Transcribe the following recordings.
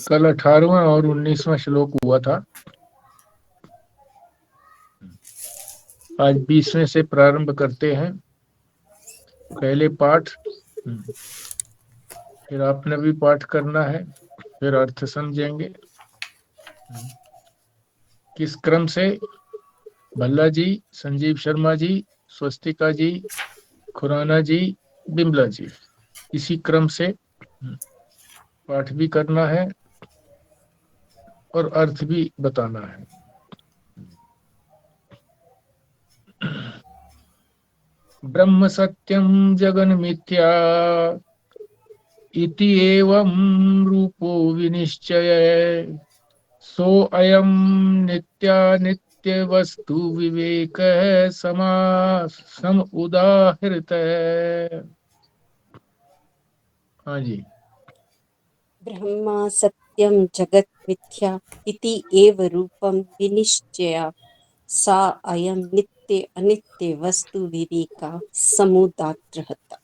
कल 18वां और 19वां श्लोक हुआ था। आज 20वें से प्रारंभ करते हैं। पहले पाठ, फिर आपने भी पाठ करना है, फिर अर्थ समझेंगे। किस क्रम से? भल्ला जी, संजीव शर्मा जी, स्वस्तिका जी, खुराना जी, बिमला जी, इसी क्रम से पाठ भी करना है और अर्थ भी बताना है। ब्रह्म सत्यम जगन मिथ्या इति एवं रूपो विनिश्चय सो अयम नित्यानित्य वस्तु विवेक समा सम उदाहृत है। हाँ जी। ब्रह्म सत्यं जगत् मिथ्या इति एव रूपं विनिश्चय सा अयं नित्य अनित्य वस्तु विवेका समुदाहृत।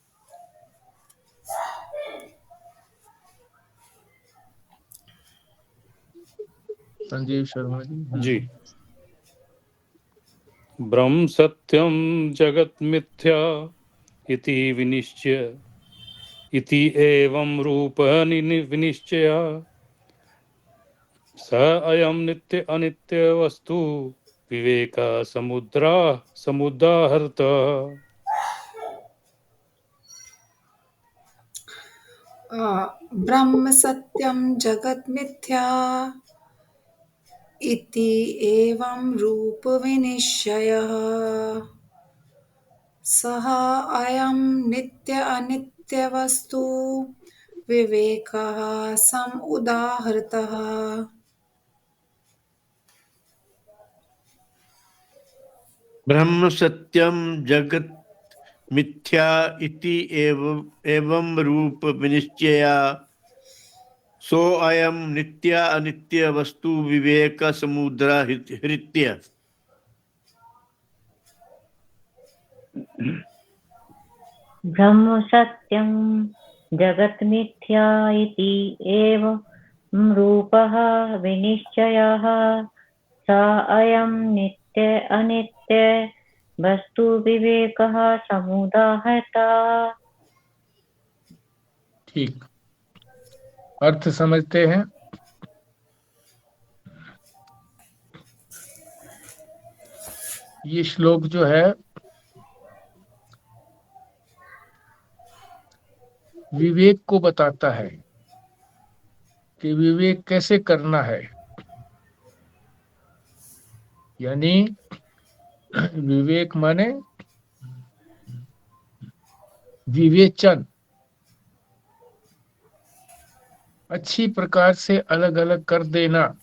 संजीव शर्मा जी। जी। ब्रह्म सत्यम जगत मिथ्या इति विनिश्चय इति एवं रूप विनिश्चय स अयं नित्य अनित्य वस्तु विवेक समुदाहृत। ब्रह्म सत्यं जगत् मिथ्या इति एवं रूप विनिश्चयः सः अयं नित्य अनित्य वस्तु विवेकः सम उदाहृतः। ब्रह्म सत्यम जगत मिथ्या इति एवं रूप विनिश्चया सो अयम नित्य अनित्य वस्तु विवेक समुद्राहृत्य। ब्रह्म सत्यं जगत् मिथ्या इति एव रूपः विनिश्चयः स अयं नित्य अनित्य वस्तु विवेकः समुदाहृत। ठीक, अर्थ समझते हैं। ये श्लोक जो है विवेक को बताता है कि विवेक कैसे करना है। यानी विवेक माने विवेचन, अच्छी प्रकार से अलग अलग कर देना।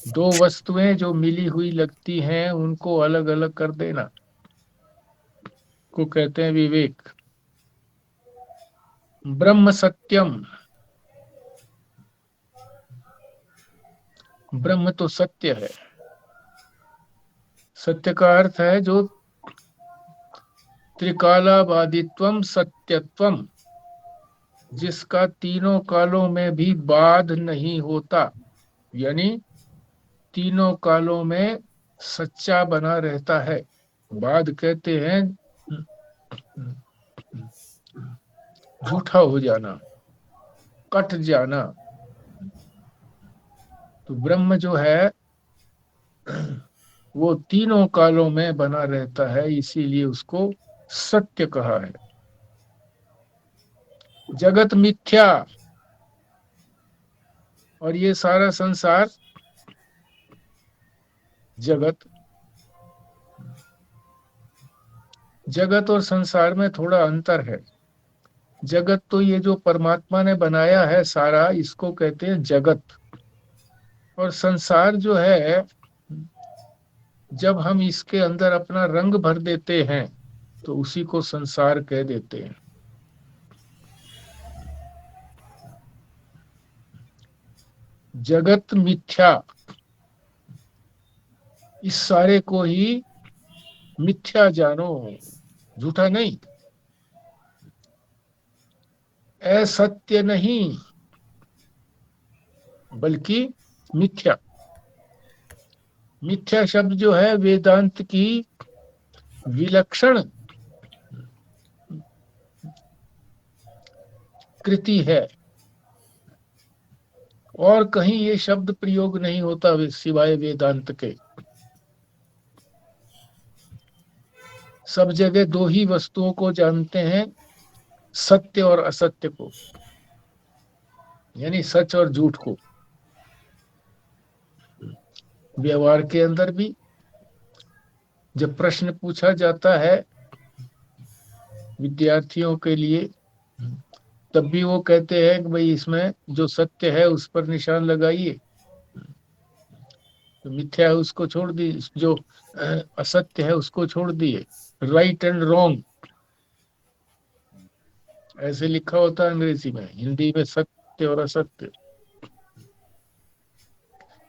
दो वस्तुएं जो मिली हुई लगती हैं उनको अलग अलग कर देना को कहते हैं विवेक। ब्रह्म सत्यम, ब्रह्म तो सत्य है। सत्य का अर्थ है जो त्रिकालाबादित्वम सत्यत्वम, जिसका तीनों कालों में भी बाध नहीं होता, यानी तीनों कालों में सच्चा बना रहता है। बाध कहते हैं झूठा हो जाना, कट जाना। तो ब्रह्म जो है वो तीनों कालों में बना रहता है, इसीलिए उसको सत्य कहा है। जगत मिथ्या, और ये सारा संसार जगत। जगत और संसार में थोड़ा अंतर है। जगत तो ये जो परमात्मा ने बनाया है सारा, इसको कहते हैं जगत। और संसार जो है, जब हम इसके अंदर अपना रंग भर देते हैं तो उसी को संसार कह देते हैं। जगत मिथ्या, इस सारे को ही मिथ्या जानो, झूठा नहीं, असत्य नहीं। बल्कि मिथ्या। मिथ्या शब्द जो है वेदांत की विलक्षण कृति है, और कहीं ये शब्द प्रयोग नहीं होता सिवाय वेदांत के। सब जगह दो ही वस्तुओं को जानते हैं, सत्य और असत्य को, यानी सच और झूठ को। व्यवहार के अंदर भी जब प्रश्न पूछा जाता है विद्यार्थियों के लिए, तब भी वो कहते हैं कि भाई इसमें जो सत्य है उस पर निशान लगाइए, तो मिथ्या है उसको छोड़ दी, जो असत्य है उसको छोड़ दिए। राइट एंड रॉन्ग ऐसे लिखा होता है अंग्रेजी में, हिंदी में सत्य और असत्य।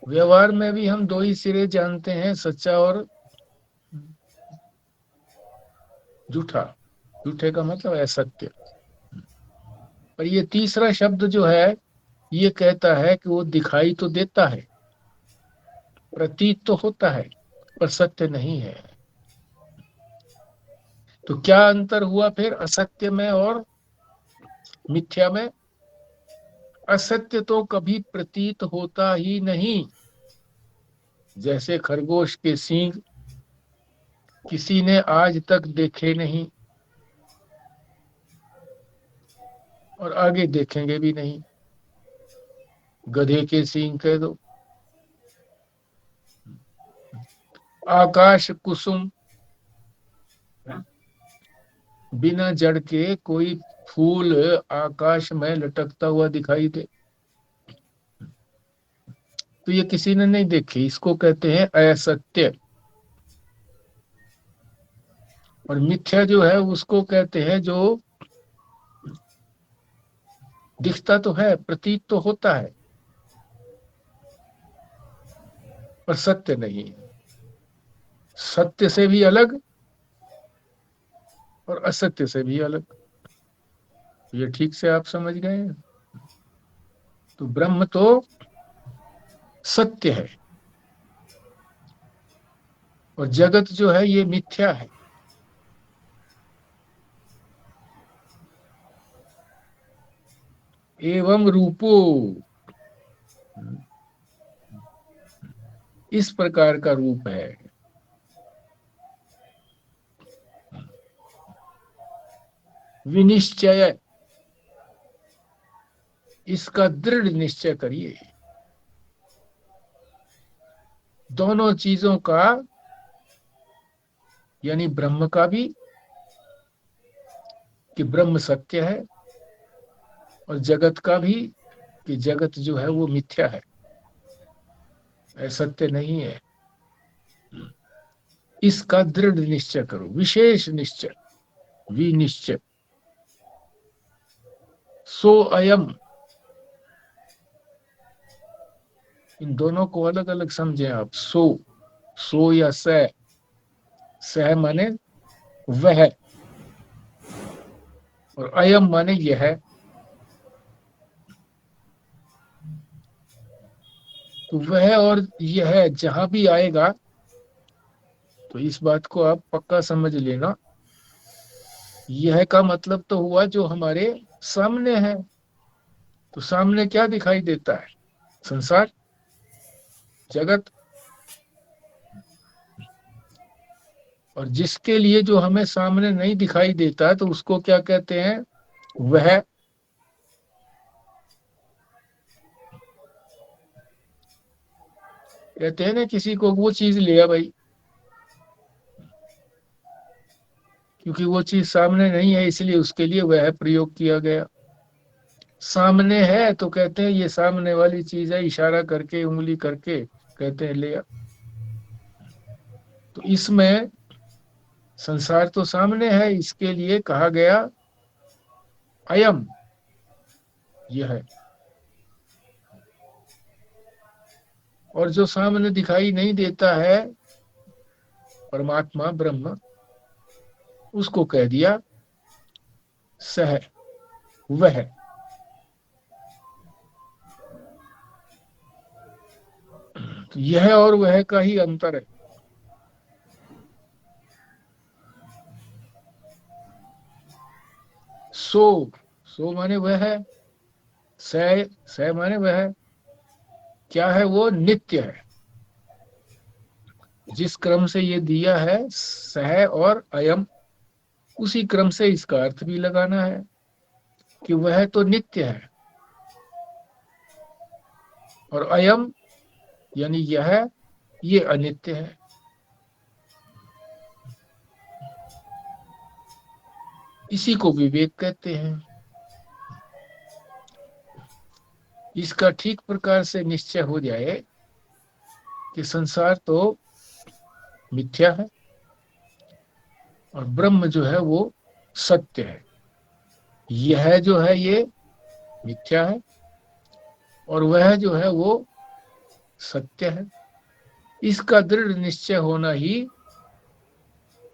व्यवहार में भी हम दो ही सिरे जानते हैं, सच्चा और झूठा। झूठे का मतलब है सत्य। पर ये तीसरा शब्द जो है ये कहता है कि वो दिखाई तो देता है, प्रतीत तो होता है, पर सत्य नहीं है। तो क्या अंतर हुआ फिर असत्य में और मिथ्या में? असत्य तो कभी प्रतीत होता ही नहीं। जैसे खरगोश के सींग किसी ने आज तक देखे नहीं और आगे देखेंगे भी नहीं। गधे के सींग कह दो। आकाश कुसुम, बिना जड़ के कोई फूल आकाश में लटकता हुआ दिखाई दे तो ये किसी ने नहीं देखी, इसको कहते हैं असत्य। और मिथ्या जो है उसको कहते हैं जो दिखता तो है, प्रतीत तो होता है, पर सत्य नहीं है। सत्य से भी अलग और असत्य से भी अलग। ये ठीक से आप समझ गए हैं? तो ब्रह्म तो सत्य है और जगत जो है ये मिथ्या है। एवं रूपो, इस प्रकार का रूप है। विनिश्चय, इसका दृढ़ निश्चय करिए। दोनों चीजों का, यानी ब्रह्म का भी कि ब्रह्म सत्य है, और जगत का भी कि जगत जो है वो मिथ्या है, सत्य नहीं है। इसका दृढ़ निश्चय करो, विशेष निश्चय, विनिश्चय। सो अयम, इन दोनों को अलग अलग समझें आप। सो या सह माने वह, और अयम माने यह। तो वह और यह जहां भी आएगा तो इस बात को आप पक्का समझ लेना, यह का मतलब तो हुआ जो हमारे सामने है। तो सामने क्या दिखाई देता है? संसार, जगत। और जिसके लिए जो हमें सामने नहीं दिखाई देता तो उसको क्या कहते हैं? वह। कहते हैं ना किसी को वो चीज लिया भाई, क्योंकि वो चीज सामने नहीं है इसलिए उसके लिए वह प्रयोग किया गया। सामने है तो कहते हैं ये सामने वाली चीज है, इशारा करके उंगली करके कहते हैं लिया। तो इसमें संसार तो सामने है, इसके लिए कहा गया अयम, यह है। और जो सामने दिखाई नहीं देता है परमात्मा ब्रह्म, उसको कह दिया सह, वह। तो यह और वह का ही अंतर है। सो, सो माने वह है, स माने वह है, क्या है वो? नित्य है। जिस क्रम से ये दिया है सह और अयम, उसी क्रम से इसका अर्थ भी लगाना है कि वह तो नित्य है और अयम यानी यह, ये अनित्य है। इसी को विवेक कहते हैं। इसका ठीक प्रकार से निश्चय हो जाए कि संसार तो मिथ्या है और ब्रह्म जो है वो सत्य है। यह जो है ये मिथ्या है और वह जो है वो सत्य है। इसका दृढ़ निश्चय होना ही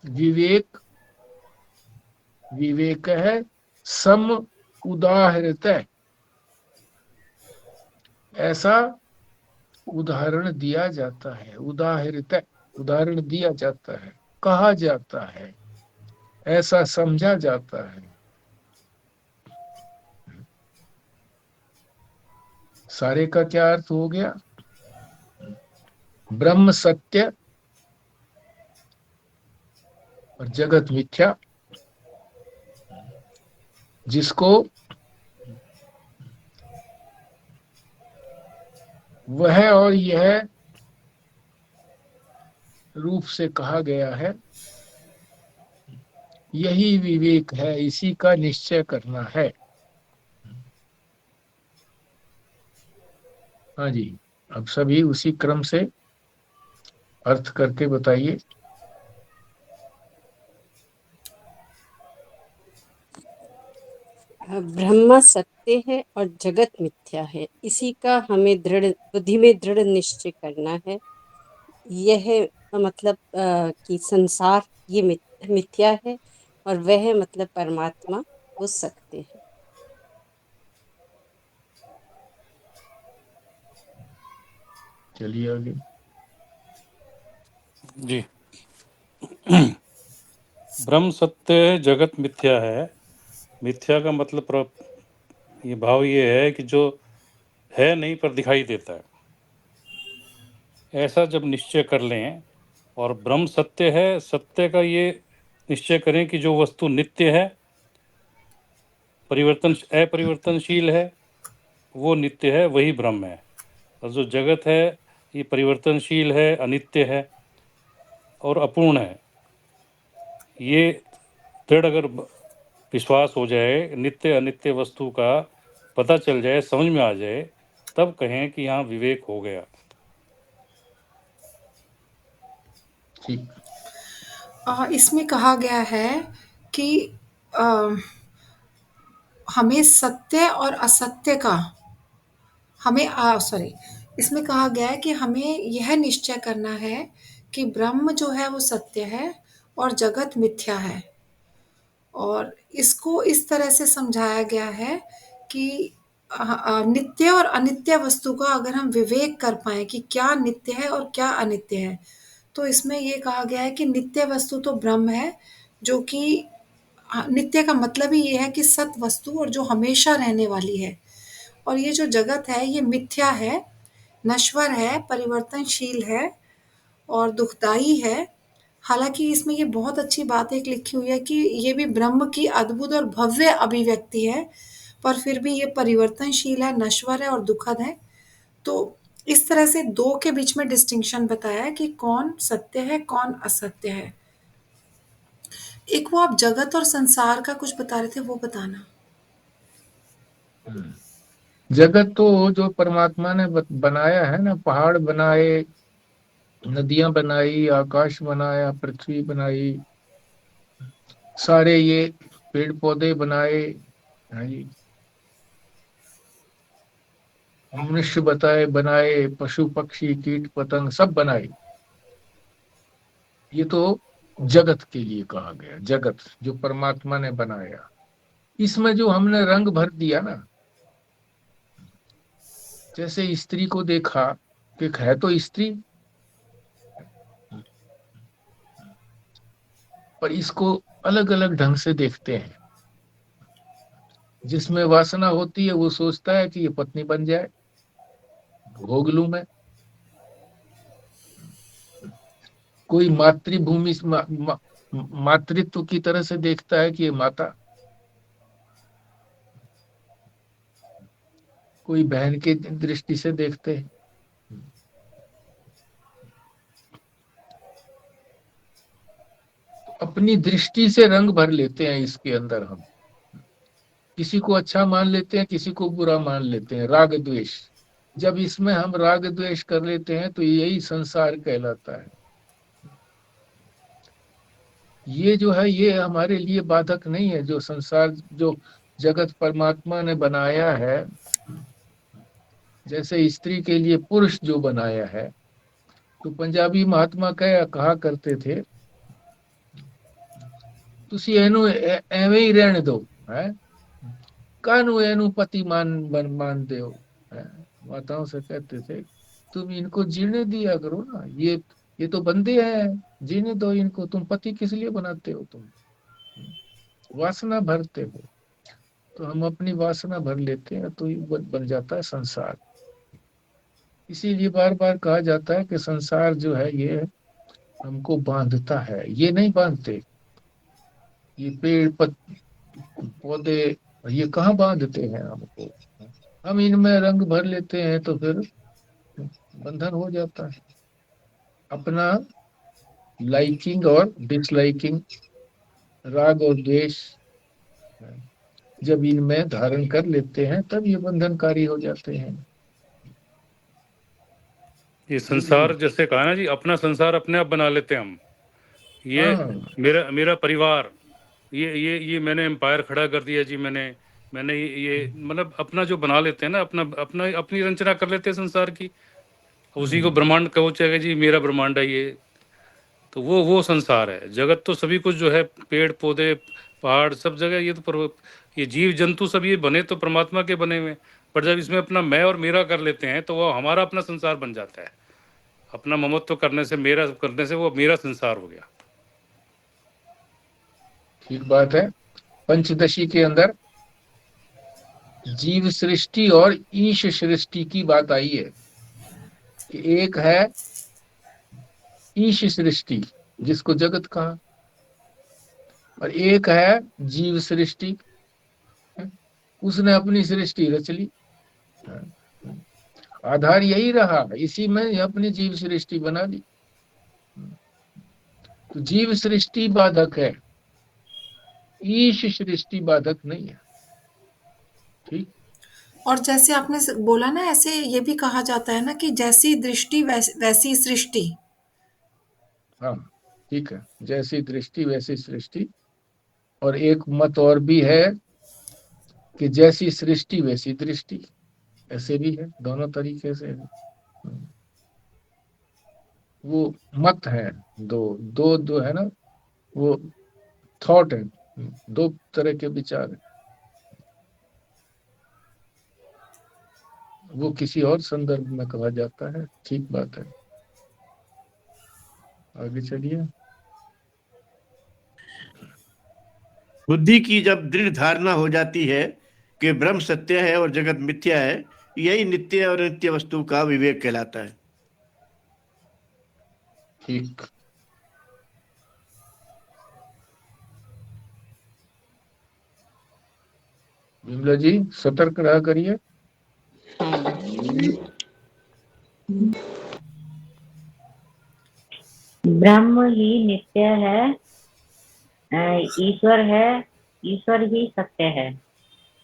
विवेक, विवेक है। सम उदाहृत, ऐसा उदाहरण दिया जाता है। उदाहृत, उदाहरण दिया जाता है, कहा जाता है, ऐसा समझा जाता है। सारे का क्या अर्थ हो गया? ब्रह्म सत्य और जगत मिथ्या, जिसको वह और यह रूप से कहा गया है, यही विवेक है, इसी का निश्चय करना है। हाँ जी, अब सभी उसी क्रम से अर्थ करके बताइए। ब्रह्म सत्य है और जगत मिथ्या है, इसी का हमें दृढ़ बुद्धि में दृढ़ निश्चय करना है। यह मतलब कि संसार ये मिथ्या है और वह मतलब परमात्मा वो सत्य है। चलिए आगे। जी। ब्रह्म सत्य है, जगत मिथ्या है। मिथ्या का मतलब ये भाव ये है कि जो है नहीं पर दिखाई देता है, ऐसा जब निश्चय कर लें। और ब्रह्म सत्य है, सत्य का ये निश्चय करें कि जो वस्तु नित्य है, अपरिवर्तनशील है, वो नित्य है, वही ब्रह्म है। और जो जगत है ये परिवर्तनशील है, अनित्य है और अपूर्ण है। ये दृढ़ अगर विश्वास हो जाए, नित्य अनित्य वस्तु का पता चल जाए, समझ में आ जाए, तब कहें कि यहाँ विवेक हो गया। ठीक। इसमें कहा गया है कि हमें सत्य और असत्य का हमें सॉरी इसमें कहा गया है कि हमें यह निश्चय करना है कि ब्रह्म जो है वो सत्य है और जगत मिथ्या है। और इसको इस तरह से समझाया गया है कि नित्य और अनित्य वस्तु का अगर हम विवेक कर पाए कि क्या नित्य है और क्या अनित्य है, तो इसमें ये कहा गया है कि नित्य वस्तु तो ब्रह्म है, जो कि नित्य का मतलब ही ये है कि सत वस्तु और जो हमेशा रहने वाली है। और ये जो जगत है ये मिथ्या है, नश्वर है, परिवर्तनशील है और दुखदाई है। हालांकि इसमें ये बहुत अच्छी बात एक लिखी हुई है कि ये भी ब्रह्म की अद्भुत और भव्य अभिव्यक्ति है, पर फिर भी ये परिवर्तनशील है, नश्वर है और दुखद है। तो इस तरह से दो के बीच में डिस्टिंक्शन बताया है कि कौन सत्य है, कौन असत्य है। एक वो आप जगत और संसार का कुछ बता रहे थे, वो बताना। जगत तो जो परमात्मा ने बनाया है ना, पहाड़ बनाए, नदियां बनाई, आकाश बनाया, पृथ्वी बनाई, सारे ये पेड़ पौधे बनाए, हाँ जी, मनुष्य बनाए, पशु पक्षी कीट पतंग सब बनाए। ये तो जगत के लिए कहा गया, जगत जो परमात्मा ने बनाया। इसमें जो हमने रंग भर दिया ना, जैसे स्त्री को देखा कि है तो स्त्री, पर इसको अलग अलग ढंग से देखते हैं। जिसमें वासना होती है वो सोचता है कि ये पत्नी बन जाए, भोग लूं मैं। कोई मातृभूमि मातृत्व की तरह से देखता है कि ये माता, कोई बहन की दृष्टि से देखते हैं। अपनी दृष्टि से रंग भर लेते हैं इसके अंदर हम। किसी को अच्छा मान लेते हैं, किसी को बुरा मान लेते हैं, राग द्वेष। जब इसमें हम राग द्वेष कर लेते हैं तो यही संसार कहलाता है। ये जो है ये हमारे लिए बाधक नहीं है। जो संसार, जो जगत परमात्मा ने बनाया है, जैसे स्त्री के लिए पुरुष जो बनाया है, तो पंजाबी महात्मा कहा करते थे, तुसी एनू एवें ही रहने दो, है कानू एनू पति मानते हो। माताओं से कहते थे तुम इनको जीने दिया करो ना, ये तो बंदे हैं, जीने दो इनको, तुम पति किस लिए बनाते हो, तुम वासना भरते हो। तो हम अपनी वासना भर लेते हैं तो ये बन जाता है संसार। इसीलिए बार बार कहा जाता है कि संसार जो है ये हमको बांधता है। ये नहीं बांधते, ये पेड़ पौधे ये कहाँ बांधते हैं हमको। हम इनमें रंग भर लेते हैं तो फिर बंधन हो जाता है। अपना लाइकिंग और डिसलाइकिंग, राग और द्वेष जब इनमें धारण कर लेते हैं तब ये बंधनकारी हो जाते हैं। ये संसार जैसे कहा ना जी, अपना संसार अपने आप बना लेते हैं हम। ये मेरा परिवार, ये मैंने एम्पायर खड़ा कर दिया जी, मैंने ये मतलब अपना जो बना लेते हैं ना, अपनी रचना कर लेते हैं संसार की। उसी को ब्रह्मांड कहो चाहे जी, मेरा ब्रह्मांड है ये, तो वो संसार है। जगत तो सभी कुछ जो है, पेड़ पौधे पहाड़ सब जगह, ये तो ये जीव जंतु सब ये बने तो परमात्मा के बने हुए, पर जब इसमें अपना मैं और मेरा कर लेते हैं तो वो हमारा अपना संसार बन जाता है। अपना ममत्व करने से, मेरा करने से वो मेरा संसार हो गया। ठीक बात है। पंचदशी के अंदर जीव सृष्टि और ईश सृष्टि की बात आई है कि एक है ईश सृष्टि जिसको जगत कहा, और एक है जीव सृष्टि, उसने अपनी सृष्टि रच ली। आधार यही रहा, इसी में अपनी जीव सृष्टि बना ली। तो जीव सृष्टि बाधक है, ईश सृष्टि बाधक नहीं है। ठीक। और जैसे आपने बोला ना, ऐसे ये भी कहा जाता है ना कि जैसी दृष्टि वैसी सृष्टि। हाँ ठीक है, जैसी दृष्टि वैसी सृष्टि। और एक मत और भी है कि जैसी सृष्टि वैसी दृष्टि, ऐसे भी है, दोनों तरीके से है। वो मत है, दो है ना, वो थॉट है, दो तरह के विचार है। वो किसी और संदर्भ में कहा जाता है। ठीक बात है, आगे चलिए। बुद्धि की जब दृढ़ धारणा हो जाती है कि ब्रह्म सत्य है और जगत मिथ्या है, यही नित्य और नित्य वस्तु का विवेक कहलाता है। ठीक। विमला जी सतर्क रहा करिए। ब्रह्म ही नित्य है, ईश्वर है, ईश्वर ही सत्य है।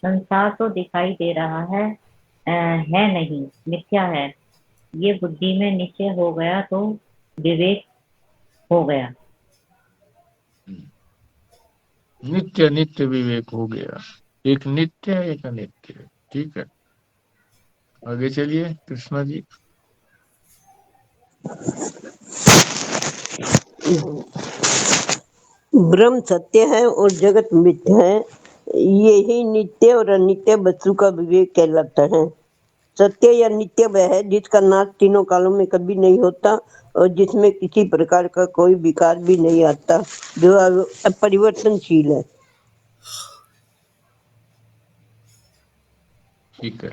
संसार तो दिखाई दे रहा है नहीं, मिथ्या है। ये बुद्धि में निश्चय हो गया तो विवेक हो गया। नित्य नित्य विवेक हो गया। एक नित्य है, एक अनित्य है। ठीक है, आगे चलिए कृष्णा जी। ब्रह्म सत्य है और जगत मिथ्या है, यही नित्य और अनित्य वस्तु का विवेक कहलाता है। सत्य या नित्य वह है जिसका नाश तीनों कालों में कभी नहीं होता और जिसमें किसी प्रकार का कोई विकार भी नहीं आता, जो अपरिवर्तनशील है। ठीक है,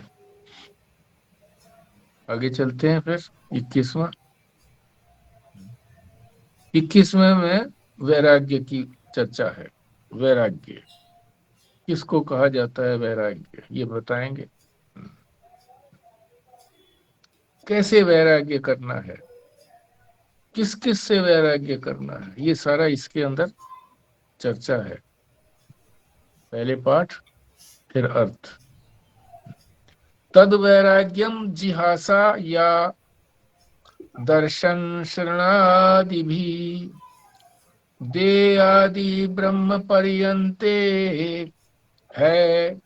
आगे चलते हैं फिर 21वां। 21वें में वैराग्य की चर्चा है। वैराग्य किसको कहा जाता है? वैराग्य ये बताएंगे। कैसे वैराग्य करना है, किस किस से वैराग्य करना है, ये सारा इसके अंदर चर्चा है। पहले पाठ फिर अर्थ। तद वैराग्यम जिहासा या दर्शन शरणादि भी दे आदि ब्रह्म पर्यंते है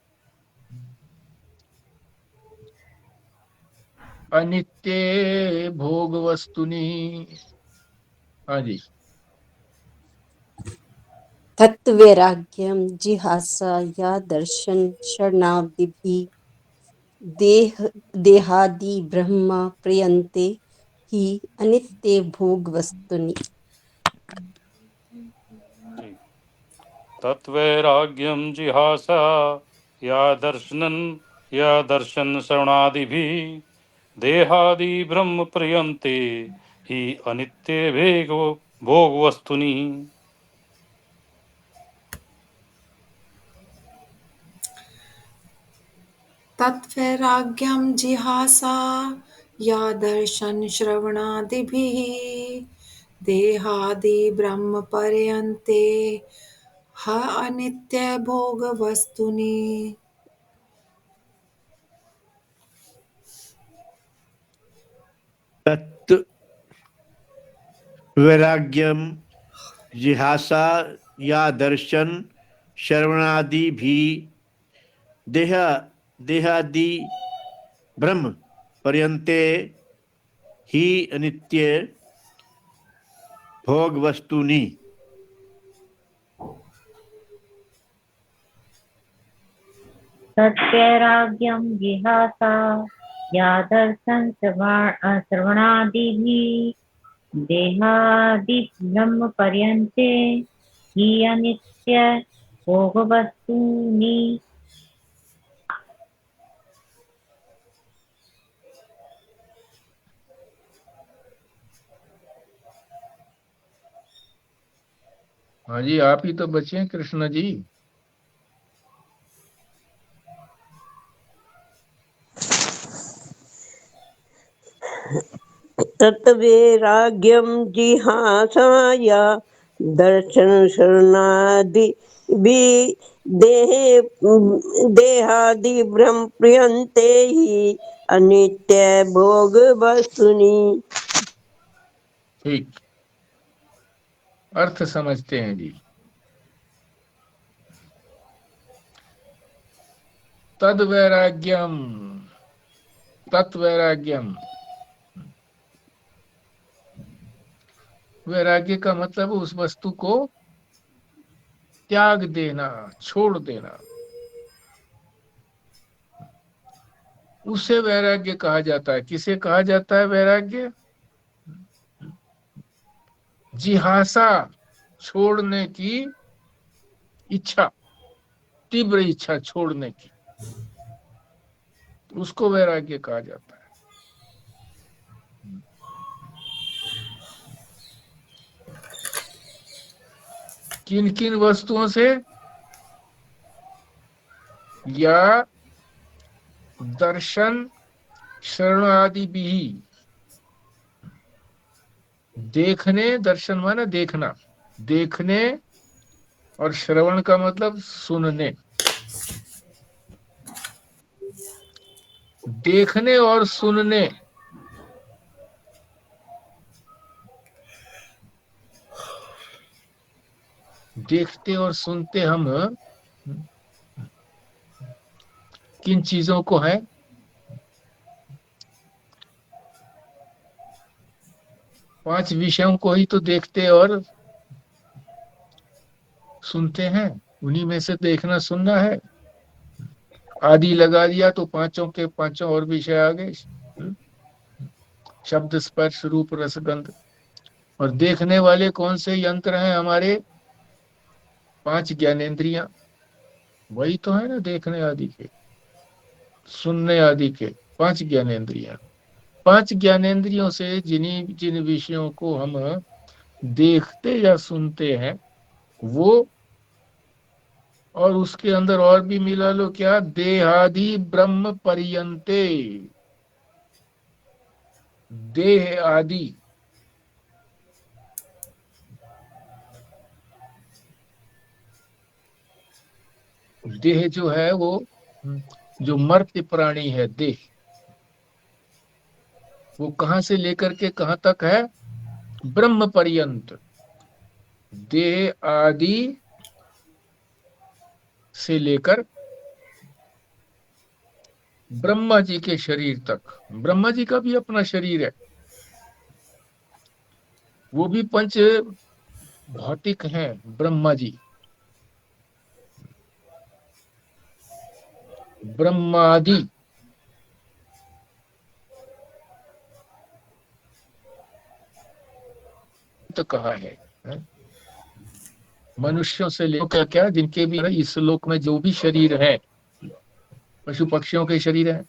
अनित्य भोग वस्तुनि। हाँ जी। तत्वैराग्यम जिहासा या दर्शन शरणादिभिः देहादि ब्रह्म प्रयन्ते ही अनित्य भोग वस्तुनि। तत्वैराग्यम जिहासा या दर्शन श्रवणादिभिः देहादि ब्रह्म पर्यन्ते ही अनित्य भोग वस्तुनि। तत्वैराग्यम जिहासा या दर्शन श्रवणादिभिः देहादि ब्रह्म पर्यन्ते ह अनित्य भोग वस्तुनि। तत् वैराग्यम जिहासा या दर्शन श्रवणादि भी देहादि ब्रह्म पर्यन्ते ही अनित्य भोग वस्तुनि। तद्वैराग्यं जिहासा या दर्शन श्रवणादिभिः देहादि ब्रह्म पर्यन्ते ही अनित्य भोगवस्तूनि। हाँ जी, आप ही तो बचे हैं कृष्ण जी। तत्वैराग्यम जिहासा या दर्शन शरणादि भी देहादि ब्रह्म प्रियंते ही अनित्य भोग वस्तुनि। ठीक, अर्थ समझते हैं जी। तद वैराग्यम, तत्वैराग्यम, वैराग्य का मतलब उस वस्तु को त्याग देना, छोड़ देना, उसे वैराग्य कहा जाता है। किसे कहा जाता है वैराग्य? जिहासा, छोड़ने की इच्छा, तीव्र इच्छा छोड़ने की, उसको वैराग्य कहा जाता है। किन किन वस्तुओं से? या दर्शन श्रवण आदि भी, देखने, दर्शन माने देखना, देखने, और श्रवण का मतलब सुनने। देखने और सुनने, देखते और सुनते हम किन चीजों को है? 5 विषयों को ही तो देखते और सुनते हैं। उन्हीं में से देखना सुनना है। आदि लगा दिया तो पांचों के पांचों और विषय आ गए, शब्द स्पर्श रूप रस गंध। और देखने वाले कौन से यंत्र हैं हमारे? पांच ज्ञानेंद्रियां, वही तो है ना देखने आदि के, सुनने आदि के पांच ज्ञानेंद्रियां। पांच ज्ञानेंद्रियों से जिन विषयों को हम देखते या सुनते हैं वो, और उसके अंदर और भी मिला लो क्या, देहादि ब्रह्म पर्यंते, देह आदि, देह जो है वो जो मर्त्य प्राणी है देह, वो कहां से लेकर के कहां तक है? ब्रह्म पर्यंत, देह आदि से लेकर ब्रह्मा जी के शरीर तक। ब्रह्मा जी का भी अपना शरीर है, वो भी पंच भौतिक हैं ब्रह्मा जी। ब्रह्मादि तो कहा है, मनुष्यों से लेकर क्या जिनके भी इस लोक में जो भी शरीर है, पशु पक्षियों के शरीर है,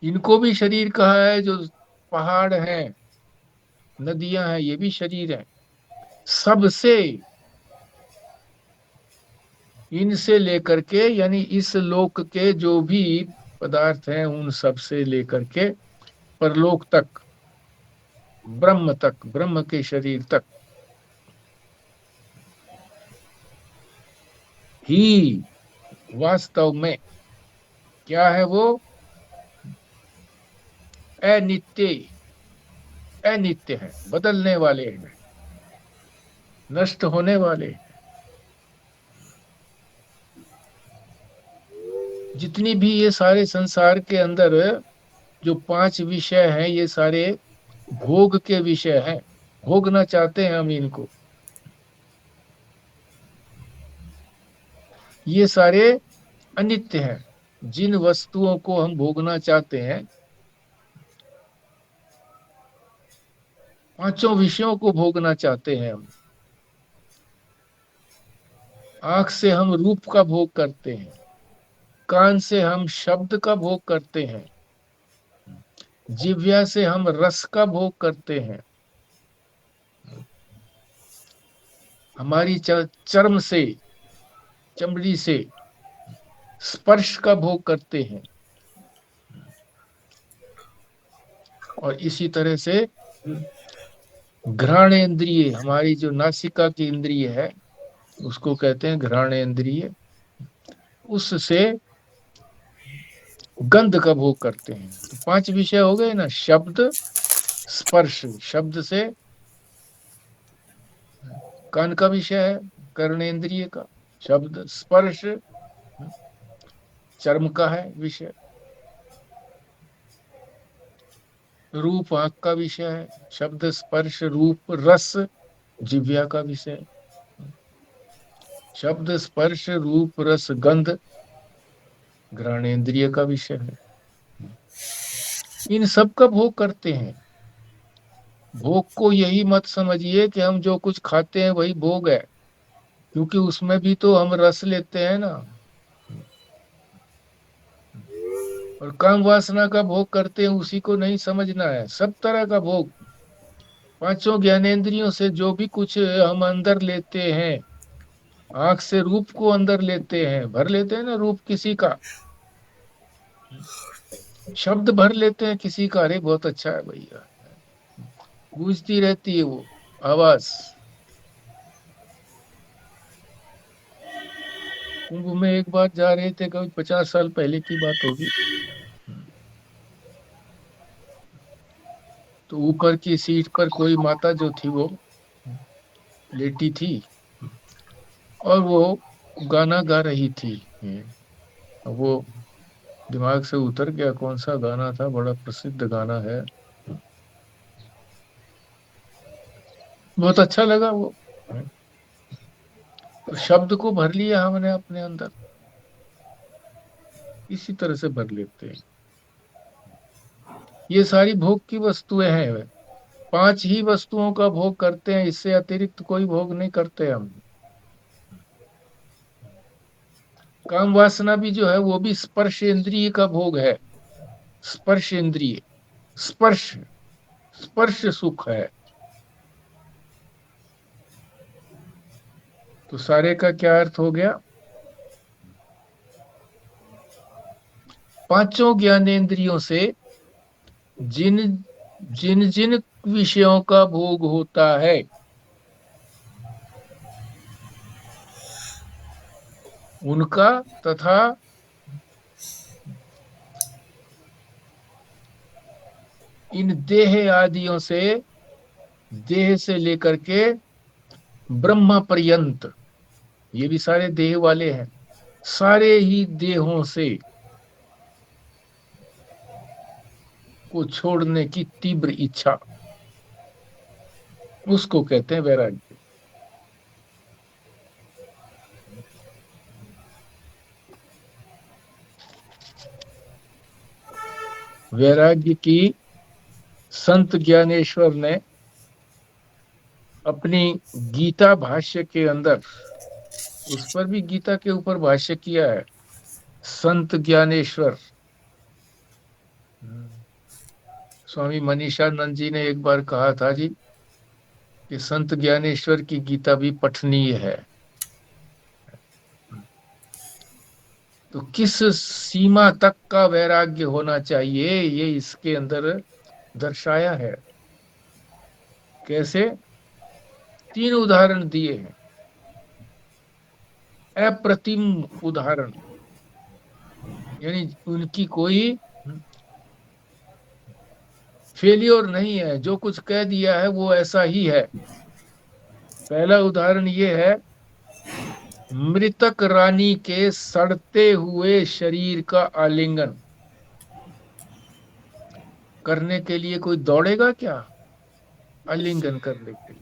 इनको भी शरीर कहा है। जो पहाड़ हैं, नदियां हैं, ये भी शरीर है। सबसे, इनसे लेकर के यानी इस लोक के जो भी पदार्थ हैं उन सब से लेकर के परलोक तक, ब्रह्म तक, ब्रह्म के शरीर तक ही वास्तव में क्या है? वो अनित्य, अनित्य है, बदलने वाले हैं, नष्ट होने वाले हैं। जितनी भी ये सारे संसार के अंदर जो पांच विषय हैं, ये सारे भोग के विषय हैं, भोगना चाहते हैं हम इनको। ये सारे अनित्य हैं। जिन वस्तुओं को हम भोगना चाहते हैं, पांचों विषयों को भोगना चाहते हैं हम। आंख से हम रूप का भोग करते हैं, कान से हम शब्द का भोग करते हैं, जिह्वा से हम रस का भोग करते हैं, हमारी चर्म से, चमड़ी से स्पर्श का भोग करते हैं, और इसी तरह से घ्राणेन्द्रिय, हमारी जो नासिका की इंद्रिय है उसको कहते हैं घ्राणेन्द्रिय, उससे गंध का भोग करते हैं। तो पांच विषय हो गए ना, शब्द स्पर्श, शब्द से कान का विषय है, कर्णेन्द्रिय का, शब्द स्पर्श चर्म का है विषय, रूप आंख का विषय है, शब्द स्पर्श रूप रस जिह्वा का विषय, शब्द स्पर्श रूप रस गंध घ्राणेन्द्रिय का विषय है। इन सब का भोग करते हैं। भोग को यही मत समझिए कि हम जो कुछ खाते हैं वही भोग है, क्योंकि उसमें भी तो हम रस लेते हैं ना, और काम वासना का भोग करते हैं, उसी को नहीं समझना है। सब तरह का भोग, पांचों ज्ञानेंद्रियों से जो भी कुछ हम अंदर लेते हैं, आंख से रूप को अंदर लेते हैं, भर लेते हैं ना रूप किसी का, शब्द भर लेते हैं किसी का, अरे बहुत अच्छा है भैया, गूंजती रहती है वो आवाज। कुंभ में एक बार जा रहे थे, कभी 50 साल पहले की बात होगी, तो ऊपर की सीट पर कोई माता जो थी वो लेटी थी और वो गाना गा रही थी। वो दिमाग से उतर गया कौन सा गाना था, बड़ा प्रसिद्ध गाना है, बहुत अच्छा लगा वो। तो शब्द को भर लिया हमने अपने अंदर, इसी तरह से भर लेते हैं। ये सारी भोग की वस्तुएं हैं। 5 ही वस्तुओं का भोग करते हैं, इससे अतिरिक्त कोई भोग नहीं करते हम। काम वासना भी जो है वो भी स्पर्श इंद्रिय का भोग है। स्पर्श इंद्रिय, स्पर्श, स्पर्श सुख है। तो सारे का क्या अर्थ हो गया? पांचों ज्ञानेंद्रियों से जिन जिन जिन विषयों का भोग होता है, उनका तथा इन देह आदियों से, देह से लेकर के ब्रह्मा पर्यंत, ये भी सारे देह वाले हैं, सारे ही देहों से को छोड़ने की तीव्र इच्छा, उसको कहते हैं वैराग्य। वैराग्य की संत ज्ञानेश्वर ने अपनी गीता भाष्य के अंदर, उस पर भी गीता के ऊपर भाष्य किया है संत ज्ञानेश्वर। स्वामी मनीषानंद जी ने एक बार कहा था जी कि संत ज्ञानेश्वर की गीता भी पठनीय है। तो किस सीमा तक का वैराग्य होना चाहिए, ये इसके अंदर दर्शाया है। कैसे? 3 उदाहरण दिए हैं, अप्रतिम उदाहरण, यानी उनकी कोई फेलियर नहीं है, जो कुछ कह दिया है वो ऐसा ही है। पहला उदाहरण ये है, मृतक रानी के सड़ते हुए शरीर का आलिंगन करने के लिए कोई दौड़ेगा क्या? आलिंगन करने के लिए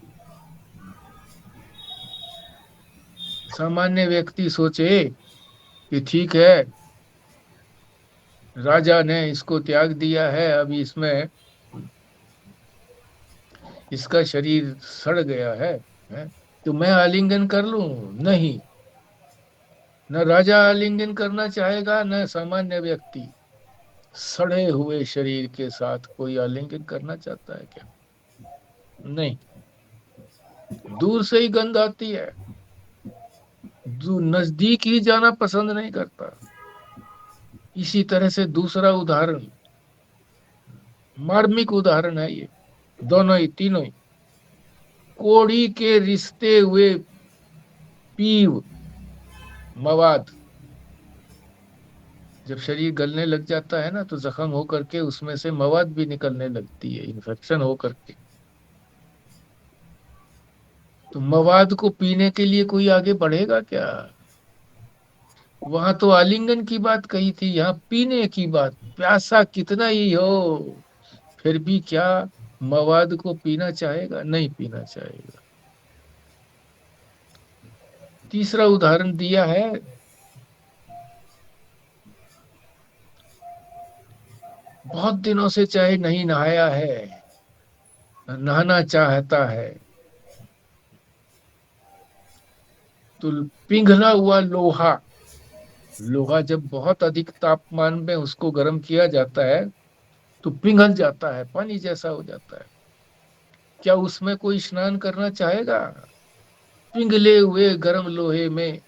सामान्य व्यक्ति सोचे कि ठीक है, राजा ने इसको त्याग दिया है, अभी इसमें इसका शरीर सड़ गया है, तो मैं आलिंगन कर लूं? नहीं, न राजा आलिंगन करना चाहेगा, न सामान्य व्यक्ति। सड़े हुए शरीर के साथ कोई आलिंगन करना चाहता है क्या? नहीं, दूर से ही गंध आती है, नजदीक ही जाना पसंद नहीं करता। इसी तरह से दूसरा उदाहरण, मार्मिक उदाहरण है ये, दोनों ही, तीनों ही। कोड़ी के रिश्ते हुए पीव, मवाद, जब शरीर गलने लग जाता है ना, तो जख्म होकर के उसमें से मवाद भी निकलने लगती है, इन्फेक्शन होकर के। तो मवाद को पीने के लिए कोई आगे बढ़ेगा क्या? वहां तो आलिंगन की बात कही थी, यहाँ पीने की बात। प्यासा कितना ही हो, फिर भी क्या मवाद को पीना चाहेगा? नहीं पीना चाहेगा। तीसरा उदाहरण दिया है, बहुत दिनों से चाहे नहीं नहाया है, नहाना चाहता है, तो पिघला हुआ लोहा, लोहा जब बहुत अधिक तापमान में उसको गर्म किया जाता है तो पिघल जाता है, पानी जैसा हो जाता है। क्या उसमें कोई स्नान करना चाहेगा? पिघले हुए गर्म लोहे में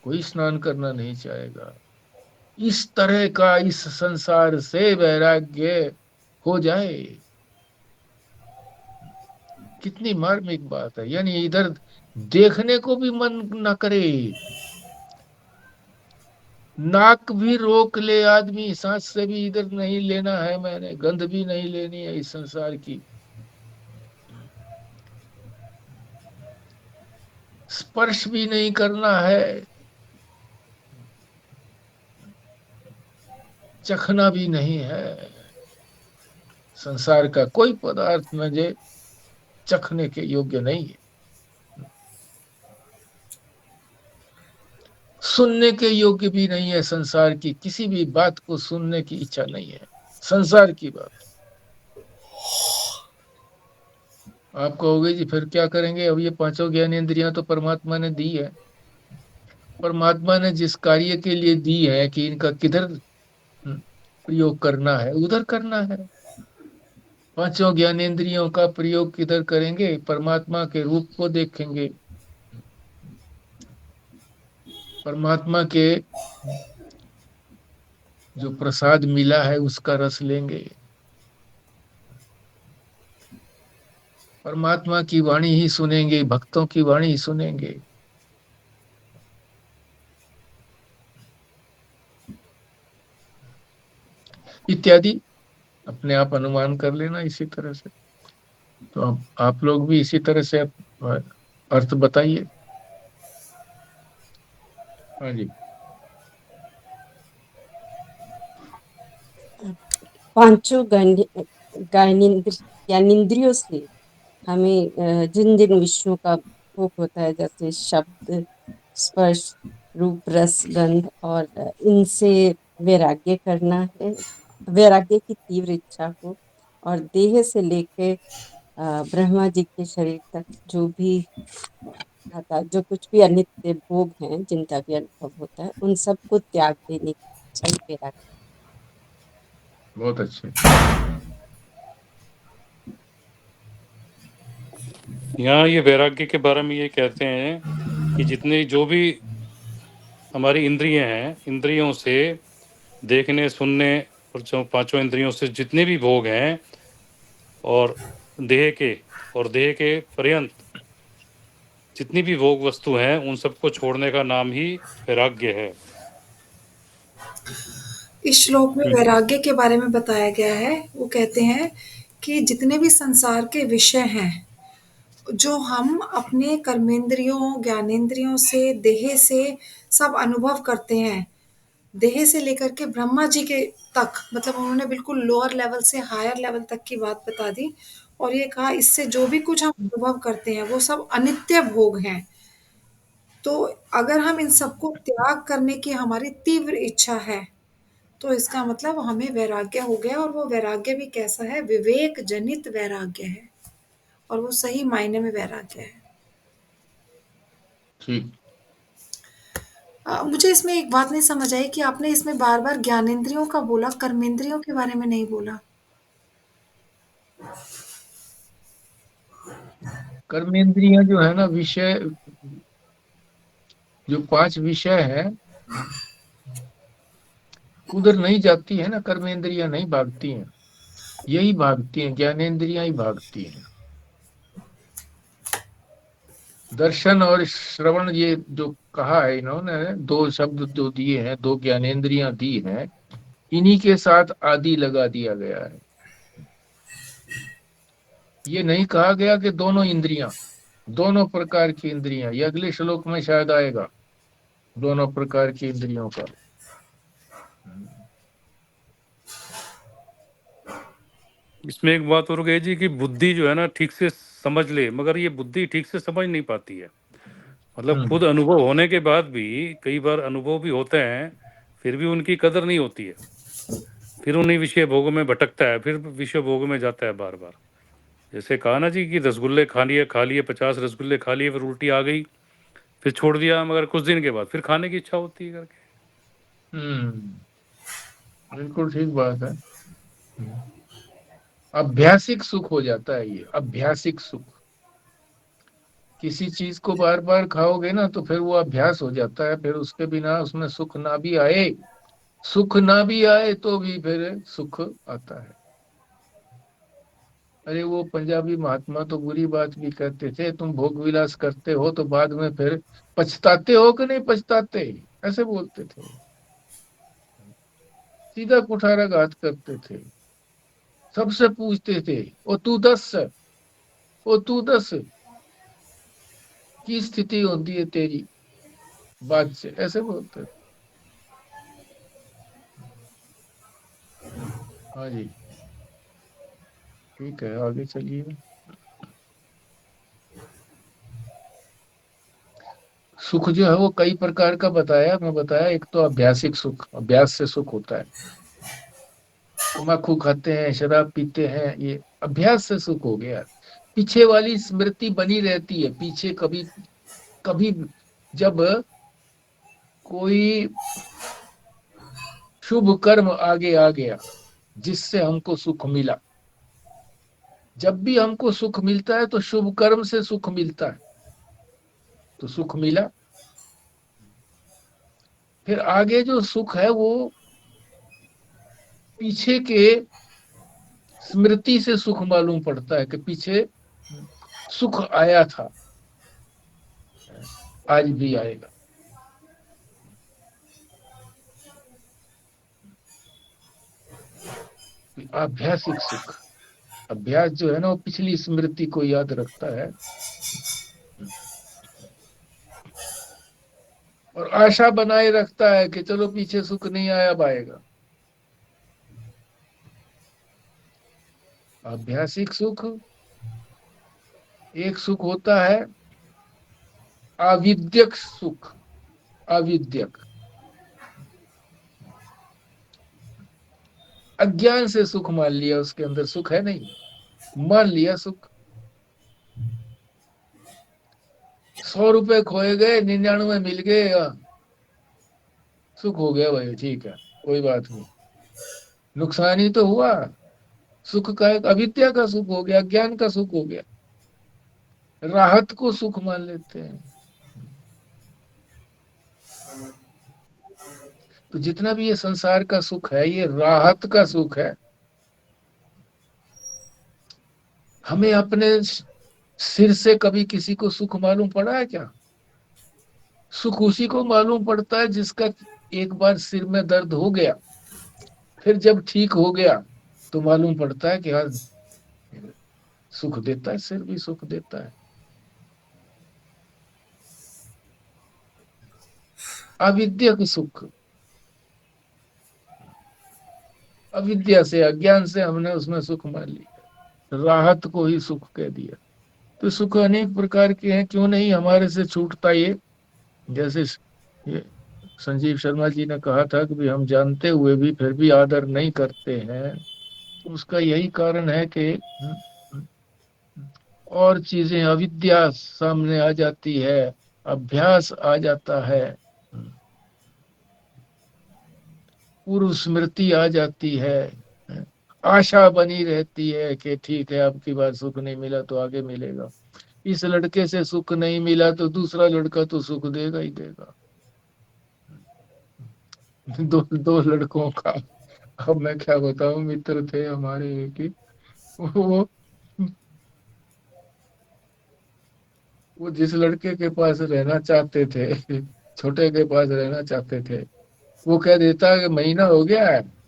कोई स्नान करना नहीं चाहेगा। इस तरह का इस संसार से वैराग्य हो जाए, कितनी मार्मिक बात है। यानी इधर देखने को भी मन न करे, नाक भी रोक ले आदमी, सांस से भी इधर नहीं लेना है मैंने, गंध भी नहीं लेनी है इस संसार की, स्पर्श भी नहीं करना है, चखना भी नहीं है। संसार का कोई पदार्थ मुझे चखने के योग्य नहीं है। सुनने के योग्य भी नहीं है, संसार की किसी भी बात को सुनने की इच्छा नहीं है, संसार की बात। आप कहोगे जी फिर क्या करेंगे, अब ये पांचों ज्ञानेंद्रियां तो परमात्मा ने दी है, परमात्मा ने जिस कार्य के लिए दी है कि इनका किधर प्रयोग करना है उधर करना है। पांचों ज्ञानेंद्रियों का प्रयोग किधर करेंगे, परमात्मा के रूप को देखेंगे, परमात्मा के जो प्रसाद मिला है उसका रस लेंगे, परमात्मा की वाणी ही सुनेंगे, भक्तों की वाणी ही सुनेंगे। इत्यादि अपने आप अनुमान कर लेना इसी तरह से। तो आप लोग भी इसी तरह से अर्थ बताइए। हाँ जी। पांचों ज्ञानेंद्रियों से हमें जिन जिन विषयों का भोग होता है, जैसे शब्द, स्पर्श, रूप, रस, गंध, और इनसे वैराग्य करना है। वैराग्य की तीव्र इच्छा हो, और देह से लेके ब्रह्मा जी के शरीर तक जो भी आता है, जो कुछ भी अनित्य भोग हैं, जिनका भी अनुभव होता है, उन सबको त्याग देने की इच्छा ही वैराग्य। बहुत अच्छे। यहाँ ये वैराग्य के बारे में ये कहते हैं कि जितने जो भी हमारी इंद्रियां हैं, इंद्रियों से देखने, सुनने, और जो पांचों इंद्रियों से जितने भी भोग हैं, और देह के और देह के पर्यंत जितनी भी भोग वस्तु हैं, उन सबको छोड़ने का नाम ही वैराग्य है। इस श्लोक में वैराग्य के बारे में बताया गया है। वो कहते हैं कि जितने भी संसार के विषय हैं, जो हम अपने कर्मेंद्रियों, ज्ञानेंद्रियों से, देह से सब अनुभव करते हैं, देह से लेकर के ब्रह्मा जी के तक, मतलब उन्होंने बिल्कुल लोअर लेवल से हायर लेवल तक की बात बता दी। और ये कहा इससे जो भी कुछ हम अनुभव करते हैं वो सब अनित्य भोग हैं। तो अगर हम इन सबको त्याग करने की हमारी तीव्र इच्छा है, तो इसका मतलब हमें वैराग्य हो गया। और वो वैराग्य भी कैसा है, विवेक जनित वैराग्य है, और वो सही मायने में वैराग्य है। ठीक। मुझे इसमें एक बात नहीं समझ आई कि आपने इसमें बार बार ज्ञानेंद्रियों का बोला, कर्मेंद्रियों के बारे में नहीं बोला। कर्मेंद्रियां जो है ना, विषय, जो पांच विषय है उधर नहीं जाती है ना, कर्मेंद्रियां नहीं भागती हैं, यही भागती हैं, ज्ञानेंद्रियां ही भागती हैं। दर्शन और श्रवण, ये जो कहा है इन्होंने, दो शब्द जो दिए हैं, दो ज्ञानेंद्रियां दी हैं, इन्हीं के साथ आदि लगा दिया गया है। ये नहीं कहा गया कि दोनों इंद्रियां, दोनों प्रकार की इंद्रियां, ये अगले श्लोक में शायद आएगा, दोनों प्रकार की इंद्रियों का। इसमें एक बात और गई जी कि बुद्धि जो है ना ठीक से समझ ले, मगर ये बुद्धि ठीक से समझ नहीं पाती है। मतलब खुद अनुभव होने के बाद भी, कई बार अनुभव भी होते हैं, फिर भी उनकी कदर नहीं होती है। फिर उन्हीं विषय भोगों में भटकता है, फिर विषय भोगों में जाता है बार बार। जैसे कहा ना जी कि रसगुल्ले खा लिए 50 रसगुल्ले खा लिए, फिर उल्टी आ गई, फिर छोड़ दिया, मगर कुछ दिन के बाद फिर खाने की इच्छा होती है करके। बिल्कुल ठीक बात है। अभ्यासिक सुख हो जाता है ये, अभ्यासिक सुख। किसी चीज को बार बार खाओगे ना तो फिर वो अभ्यास हो जाता है, फिर उसके बिना उसमें सुख ना भी आए, सुख ना भी आए तो भी फिर सुख आता है। अरे वो पंजाबी महात्मा तो बुरी बात भी कहते थे, तुम भोग विलास करते हो तो बाद में फिर पछताते हो कि नहीं पछताते, ऐसे बोलते थे, सीधा कुठाराघात करते थे, सबसे पूछते थे ओ तू दस, ओ तू दस की स्थिति होती है तेरी बात से, ऐसे बोलते थे। हाँ जी। ठीक है, आगे चलिए। सुख जो है वो कई प्रकार का मैं बताया। एक तो अभ्यासिक सुख, अभ्यास से सुख होता है। तम्बाकू खाते हैं, शराब पीते हैं, ये अभ्यास से सुख हो गया। पीछे वाली स्मृति बनी रहती है, पीछे कभी कभी जब कोई शुभ कर्म आगे आ गया जिससे हमको सुख मिला, जब भी हमको सुख मिलता है तो शुभ कर्म से सुख मिलता है, तो सुख मिला। फिर आगे जो सुख है वो पीछे के स्मृति से सुख मालूम पड़ता है कि पीछे सुख आया था, आज भी आएगा। आभ्यासिक सुख, अभ्यास जो है ना वो पिछली स्मृति को याद रखता है और आशा बनाए रखता है कि चलो पीछे सुख नहीं आया, अब आएगा। आभ्यासिक सुख एक सुख होता है आविद्यक सुख। आविद्यक अज्ञान से सुख मान लिया, उसके अंदर सुख है नहीं, मान लिया सुख। 100 रुपए खोए गए, 99 मिल गए, सुख हो गया भाई, ठीक है कोई बात नहीं, नुकसान ही तो हुआ। सुख का एक अविद्या का सुख हो गया, ज्ञान का सुख हो गया, राहत को सुख मान लेते हैं। तो जितना भी ये संसार का सुख है ये राहत का सुख है। हमें अपने सिर से कभी किसी को सुख मालूम पड़ा है क्या? सुख उसी को मालूम पड़ता है जिसका एक बार सिर में दर्द हो गया, फिर जब ठीक हो गया तो मालूम पड़ता है कि हाँ सुख देता है, सिर भी सुख देता है। अविद्यक सुख, अविद्या से अज्ञान से हमने उसमें सुख मान लिया, राहत को ही सुख कह दिया। तो सुख अनेक प्रकार के हैं, क्यों नहीं हमारे से छूटता ये। जैसे ये संजीव शर्मा जी ने कहा था कि हम जानते हुए भी फिर भी आदर नहीं करते हैं, तो उसका यही कारण है कि और चीजें, अविद्या सामने आ जाती है, अभ्यास आ जाता है, पूर्व स्मृति आ जाती है, आशा बनी रहती है कि ठीक है अब की बार सुख नहीं मिला तो आगे मिलेगा, इस लड़के से सुख नहीं मिला तो दूसरा लड़का तो सुख देगा ही देगा। दो लड़कों का, अब मैं क्या बताऊं, मित्र थे हमारे कि वो जिस लड़के के पास रहना चाहते थे, छोटे के पास रहना चाहते थे, वो कह देता कि महीना हो गया है,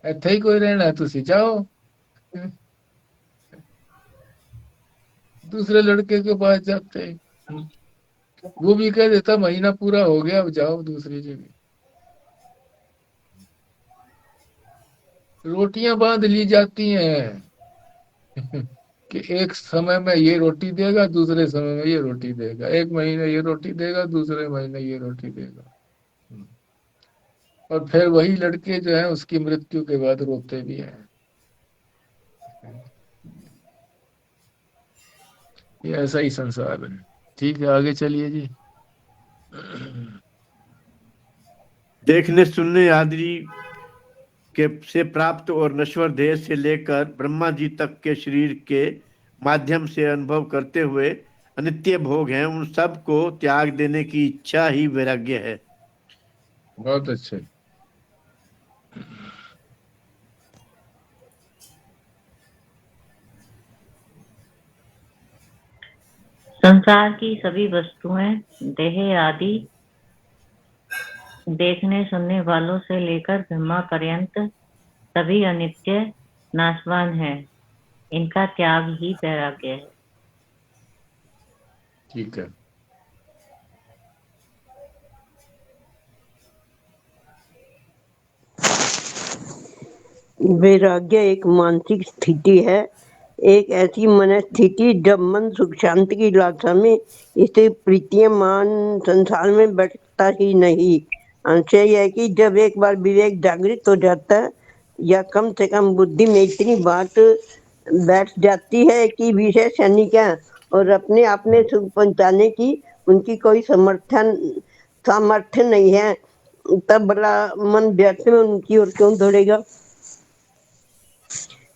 ਇੱਥੇ ही कोई रहना है, तुसी जाओ। दूसरे लड़के के पास जाते, वो भी कह देता महीना पूरा हो गया, अब जाओ दूसरी जगह। रोटियां बांध ली जाती हैं कि एक समय में ये रोटी देगा, दूसरे समय में ये रोटी देगा, एक महीने ये रोटी देगा, दूसरे महीने ये रोटी देगा। और फिर वही लड़के जो है उसकी मृत्यु के बाद रोते भी हैं। ये ऐसा ही संसार है। ठीक है, आगे चलिए जी। देखने सुनने आदि के से प्राप्त और नश्वर देह से लेकर ब्रह्मा जी तक के शरीर के माध्यम से अनुभव करते हुए अनित्य भोग हैं, उन सब को त्याग देने की इच्छा ही वैराग्य है। बहुत अच्छे। संसार की सभी वस्तुएं, देह आदि देखने सुनने वालों से लेकर ब्रह्मा पर्यंत सभी अनित्य नाशवान है, इनका त्याग ही वैराग्य है। ठीक है। वैराग्य एक मानसिक स्थिति है एक ऐसी मनस्थिति जब मन सुख शांति की लालसा में इसे प्रीतियमान संसार में बैठता ही नहीं। अंशय यह है कि जब एक बार विवेक जागृत हो जाता है या कम से कम बुद्धि में इतनी बात बैठ जाती है कि विषय क्षणिका और अपने आप में सुख पहुंचाने की उनकी कोई सामर्थ्य नहीं है, तब बड़ा मन व्यर्थ में उनकी ओर क्यों दौड़ेगा।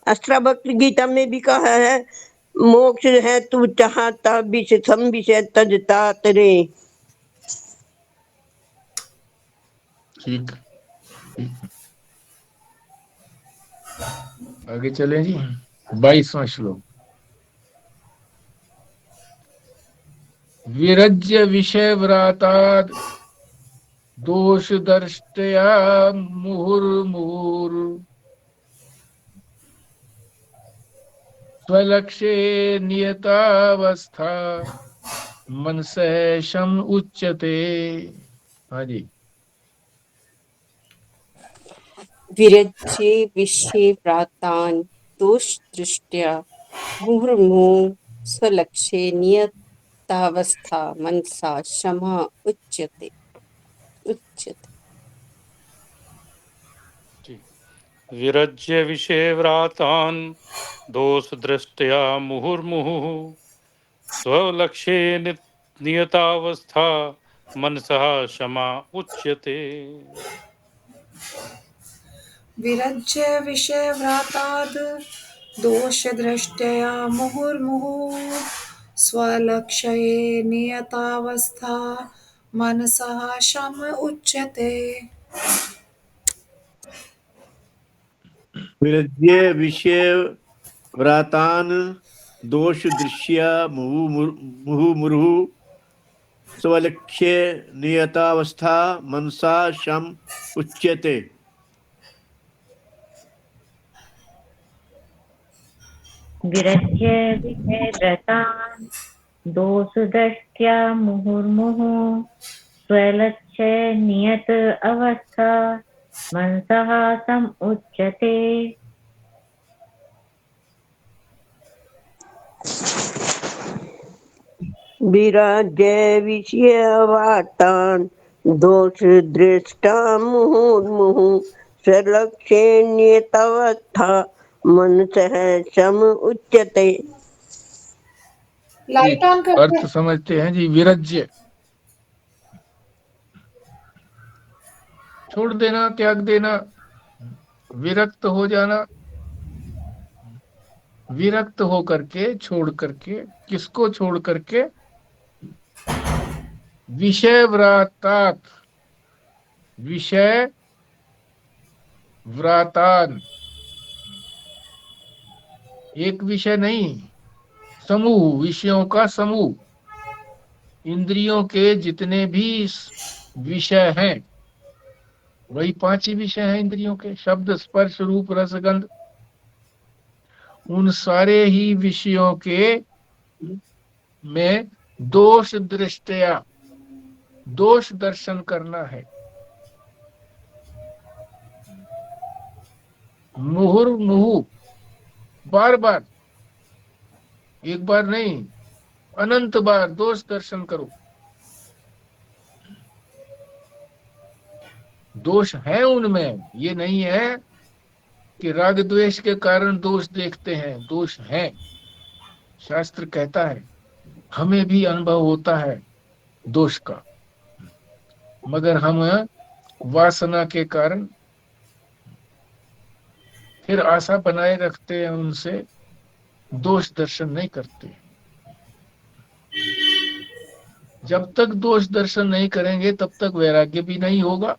अष्टावक्र गीता में भी कहा है, मोक्ष है तू चाहता सम विषय तजता तरे। ठीक, आगे चले जी। 22वां श्लोक। विरज्य विषय व्राताद दोष दृष्टया मुहुर्मुहुर् स्वलक्ष्ये नियतावस्था मनसः शम उच्यते। हाँ जी। विरज्ये विषये व्रातान् दोष दृष्ट्या मुहुर्मुहुः स्वलक्ष्ये नियतावस्था मनसा शमः उच्यते। विरज्य विषय व्रातान् दोष दृष्टया मुहुर्मुहुः स्वलक्ष्ये नियतावस्था मनसः क्षमा उच्यते। विरज्य विषय व्राताद् दोष दृष्टया मुहुर्मुहुः स्वलक्ष्ये नियतावस्था मनसः शम उच्यते। विरज्य विषय व्रातान दोष दृश्या मुहुर्मुहुः स्वलक्ष्ये नियतावस्था मनसा शम उच्यते। विरज्य विषय व्रतान् दोष दृष्ट्या मुहुर्मुहुः स्वलक्ष्ये नियत अवस्था मनसः सम उच्यते। विराज्य विषय वातान दोष दृष्टा मुहुर्मुहुः स्वलक्ष्ये नियतावस्था मनसः सम उच्यते। लाइट ऑन करते अर्थ समझते हैं जी। विरज्य छोड़ देना, त्याग देना, विरक्त हो जाना। विरक्त हो करके, छोड़ करके, किसको छोड़ करके? विषय व्रातात, विषय व्रातान, एक विषय नहीं, समूह, विषयों का समूह। इंद्रियों के जितने भी विषय हैं, वही 5 ही विषय हैं इंद्रियों के, शब्द स्पर्श रूप रस गंध। उन सारे ही विषयों के में दोष दृष्टया, दोष दर्शन करना है। मुहुर्मुहुः, बार बार, एक बार नहीं, अनंत बार दोष दर्शन करो। दोष है उनमें, ये नहीं है कि राग द्वेष के कारण दोष देखते हैं, दोष है। शास्त्र कहता है, हमें भी अनुभव होता है दोष का, मगर हम वासना के कारण फिर आशा बनाए रखते हैं, उनसे दोष दर्शन नहीं करते। जब तक दोष दर्शन नहीं करेंगे तब तक वैराग्य भी नहीं होगा।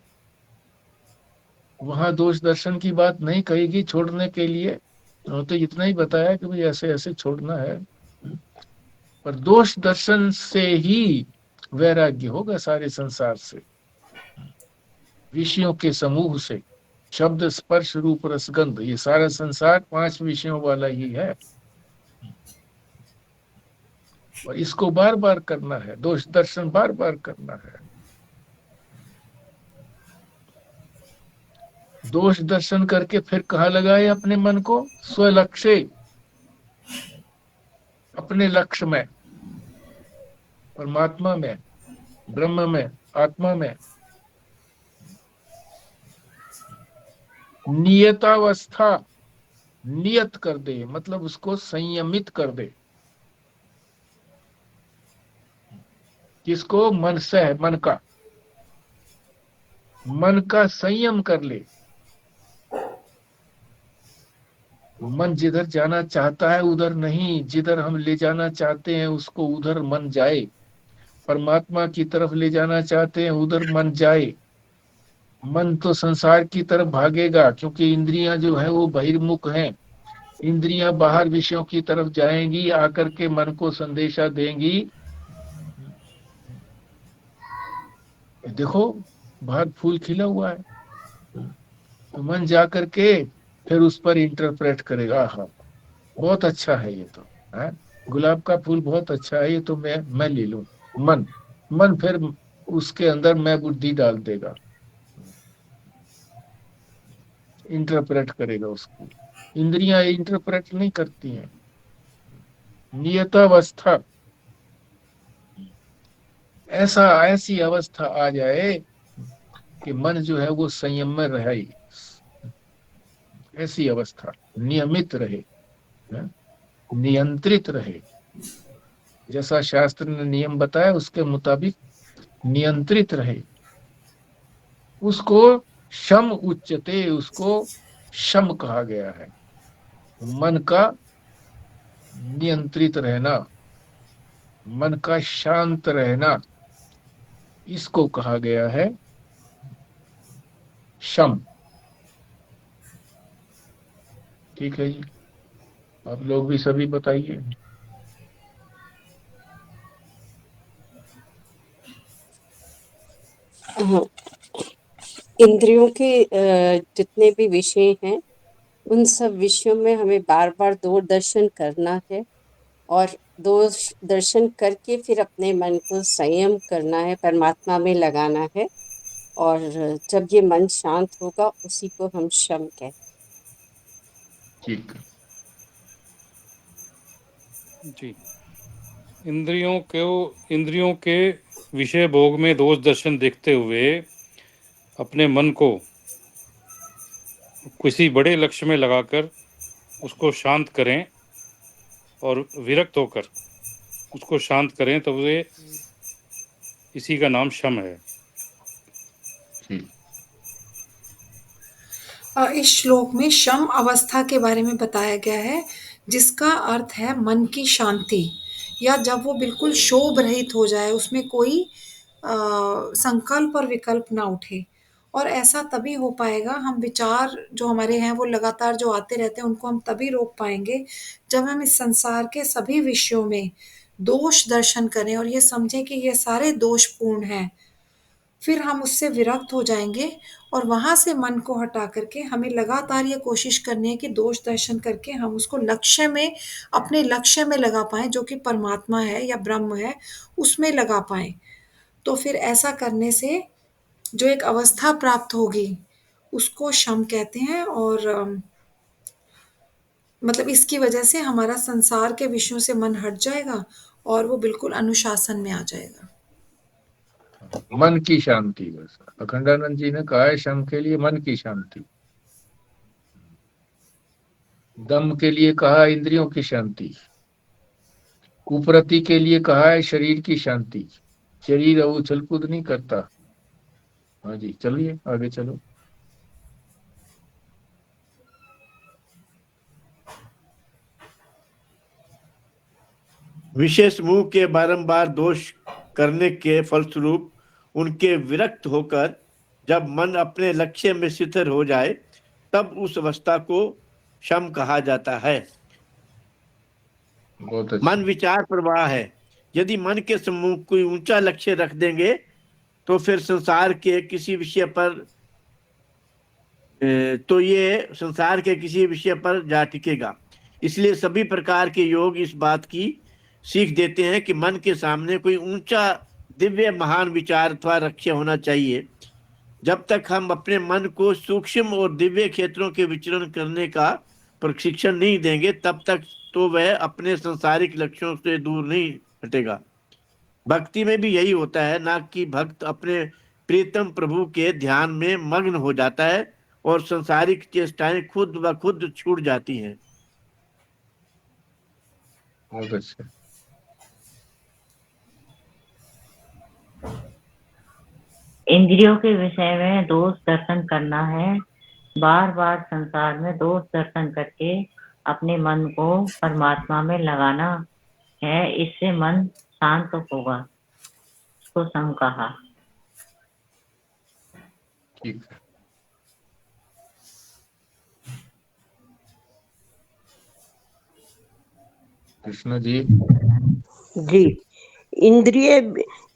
वहां दोष दर्शन की बात नहीं कहेगी छोड़ने के लिए, तो इतना ही बताया कि भाई ऐसे ऐसे छोड़ना है। पर दोष दर्शन से ही वैराग्य होगा सारे संसार से, विषयों के समूह से। शब्द स्पर्श रूप रसगंध, ये सारा संसार 5 विषयों वाला ही है, और इसको बार बार करना है, दोष दर्शन बार बार करना है। दोष दर्शन करके फिर कहाँ लगाए अपने मन को? स्वलक्ष्य, अपने लक्ष्य में, परमात्मा में, ब्रह्म में, आत्मा में नियतावस्था नियत कर दे, मतलब उसको संयमित कर दे। किसको? मन से है, मन का संयम कर ले। मन जिधर जाना चाहता है उधर नहीं, जिधर हम ले जाना चाहते हैं उसको उधर मन जाए। परमात्मा की तरफ ले जाना चाहते हैं उधर मन जाए। मन तो संसार की तरफ भागेगा क्योंकि इंद्रियां जो है वो बहिर्मुख हैं। इंद्रियां बाहर विषयों की तरफ जाएंगी, आकर के मन को संदेशा देंगी, देखो बाहर फूल खिला हुआ है। तो मन जा करके फिर उस पर इंटरप्रेट करेगा, हाँ बहुत अच्छा है ये तो, है गुलाब का फूल बहुत अच्छा है, ये तो मैं ले लूं। मन फिर उसके अंदर मैं बुद्धि डाल देगा, इंटरप्रेट करेगा उसको। इंद्रियां इंटरप्रेट नहीं करती हैं। नियतावस्था, ऐसी अवस्था आ जाए कि मन जो है वो संयम में रहे, ऐसी अवस्था नियमित रहे, नियंत्रित रहे, जैसा शास्त्र ने नियम बताया उसके मुताबिक नियंत्रित रहे। उसको शम उच्चते, उसको शम कहा गया है। मन का नियंत्रित रहना, मन का शांत रहना, इसको कहा गया है शम। ठीक है जी, आप लोग भी सभी बताइए। हाँ, इंद्रियों के जितने भी विषय हैं उन सब विषयों में हमें बार बार दूरदर्शन करना है, और दोष दर्शन करके फिर अपने मन को संयम करना है, परमात्मा में लगाना है, और जब ये मन शांत होगा उसी को हम शम कहते हैं। ठीक, जी। इंद्रियों के विषय भोग में दोष दर्शन देखते हुए अपने मन को किसी बड़े लक्ष्य में लगाकर उसको शांत करें और विरक्त होकर उसको शांत करें, तो वे इसी का नाम शम है। इस श्लोक में शम अवस्था के बारे में बताया गया है, जिसका अर्थ है मन की शांति, या जब वो बिल्कुल शोभ रहित हो जाए, उसमें कोई संकल्प और विकल्प ना उठे। और ऐसा तभी हो पाएगा, हम विचार जो हमारे हैं वो लगातार जो आते रहते हैं उनको हम तभी रोक पाएंगे जब हम इस संसार के सभी विषयों में दोष दर्शन करें और ये समझें कि ये सारे दोषपूर्ण हैं। फिर हम उससे विरक्त हो जाएंगे और वहां से मन को हटा करके हमें लगातार ये कोशिश करनी है कि दोष दर्शन करके हम उसको लक्ष्य में, अपने लक्ष्य में लगा पाएं, जो कि परमात्मा है या ब्रह्म है, उसमें लगा पाएं। तो फिर ऐसा करने से जो एक अवस्था प्राप्त होगी उसको शम कहते हैं। और मतलब इसकी वजह से हमारा संसार के विषयों से मन हट जाएगा और वो बिल्कुल अनुशासन में आ जाएगा। मन की शांति, बस अखंडानंद जी ने कहा है शम के लिए मन की शांति, दम के लिए कहा इंद्रियों की शांति, कुप्रति के लिए कहा है शरीर की शांति। शरीर अब उछल कूद नहीं करता। हाँ जी, चलिए आगे चलो। विशेष मुंह के बारंबार दोष करने के फलस्वरूप उनके विरक्त होकर जब मन अपने लक्ष्य में स्थिर हो जाए तब उस अवस्था को शम कहा जाता है। मन विचार प्रवाह है। यदि मन के सम्मुख कोई ऊंचा लक्ष्य रख देंगे तो फिर संसार के किसी विषय पर जा टिकेगा। इसलिए सभी प्रकार के योग इस बात की सीख देते हैं कि मन के सामने कोई ऊंचा दिव्य महान विचार अथवा लक्ष्य होना चाहिए। जब तक हम अपने मन को सूक्ष्म और दिव्य क्षेत्रों के विचरण करने का प्रशिक्षण नहीं देंगे तब तक तो वह अपने सांसारिक लक्ष्यों से दूर नहीं हटेगा। भक्ति में भी यही होता है, ना कि भक्त अपने प्रीतम प्रभु के ध्यान में मग्न हो जाता है और सांसारिक चेष्टाएं खुद ब खुद छूट जाती हैं। बहुत अच्छा। इंद्रियों के विषय में दोष दर्शन करना है। बार बार संसार में दोष दर्शन करके अपने मन को परमात्मा में लगाना है, इससे मन शांत होगा। इसको सम कहा। ठीक है। कृष्ण जी। जी, इंद्रिय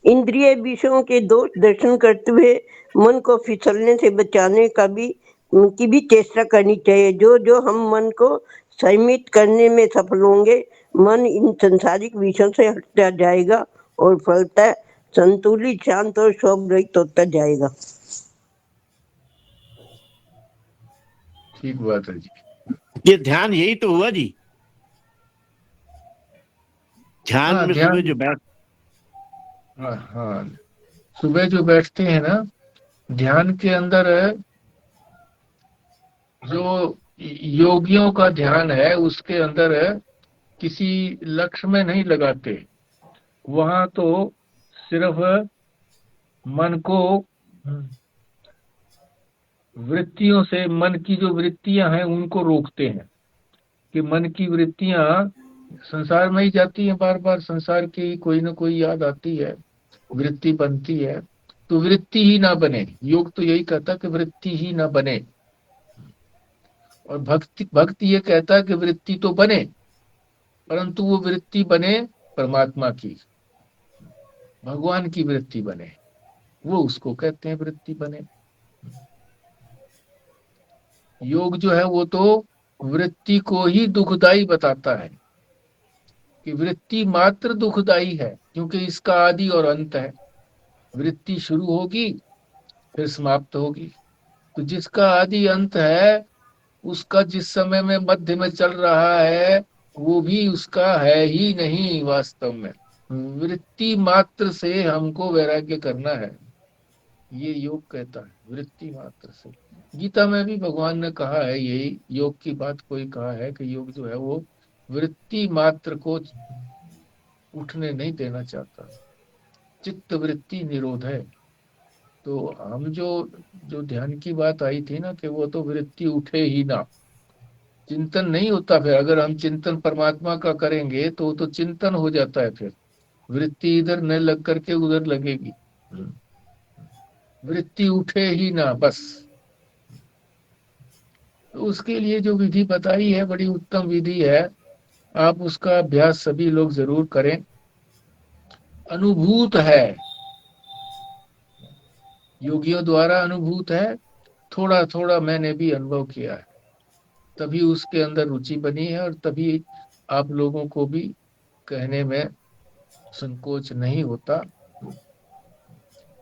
इंद्रिय विषयों के दोष दर्शन करते हुए मन को फिसलने से बचाने की भी चेष्टा करनी चाहिए। जो हम मन को संयमित करने में सफल होंगे, मन इन संसारिक विषयों से हटता जाएगा और फलतः संतुलित, शांत और शोभ रहित होता जाएगा। ठीक बात है जी। ये ध्यान यही तो हुआ जी। ध्यान हाँ, में सुबह जो बैठ हाँ, सुबह जो बैठते हैं ना, ध्यान के अंदर जो योगियों का ध्यान है उसके अंदर किसी लक्ष्य में नहीं लगाते। वहां तो सिर्फ मन को वृत्तियों से, मन की जो वृत्तियां हैं उनको रोकते हैं कि मन की वृत्तियां संसार में ही जाती हैं, बार बार संसार की कोई ना कोई याद आती है, वृत्ति बनती है, तो वृत्ति ही ना बने। योग तो यही कहता कि वृत्ति ही ना बने, और भक्ति ये कहता है कि वृत्ति तो बने, परंतु वो वृत्ति बने परमात्मा की, भगवान की वृत्ति बने, वो उसको कहते हैं वृत्ति बने। योग जो है वो तो वृत्ति को ही दुखदाई बताता है कि वृत्ति मात्र दुखदाई है, क्योंकि इसका आदि और अंत है। वृत्ति शुरू होगी फिर समाप्त होगी, तो जिसका आदि अंत है उसका जिस समय में मध्य में चल रहा है वो भी उसका है ही नहीं वास्तव में। वृत्ति मात्र से हमको वैराग्य करना है, ये योग कहता है, वृत्ति मात्र से। गीता में भी भगवान ने कहा है यही, योग की बात कोई कहा है कि योग जो है वो वृत्ति मात्र को उठने नहीं देना चाहता, चित्त वृत्ति निरोध है। तो हम जो ध्यान की बात आई थी ना कि वो तो वृत्ति उठे ही ना, चिंतन नहीं होता। फिर अगर हम चिंतन परमात्मा का करेंगे तो तो चिंतन हो जाता है, फिर वृत्ति इधर न लग करके उधर लगेगी, वृत्ति उठे ही ना बस। तो उसके लिए जो विधि बताई है बड़ी उत्तम विधि है, आप उसका अभ्यास सभी लोग जरूर करें। अनुभूत है, योगियों द्वारा अनुभूत है, थोड़ा थोड़ा मैंने भी अनुभव किया है, तभी उसके अंदर रुचि बनी है, और तभी आप लोगों को भी कहने में संकोच नहीं होता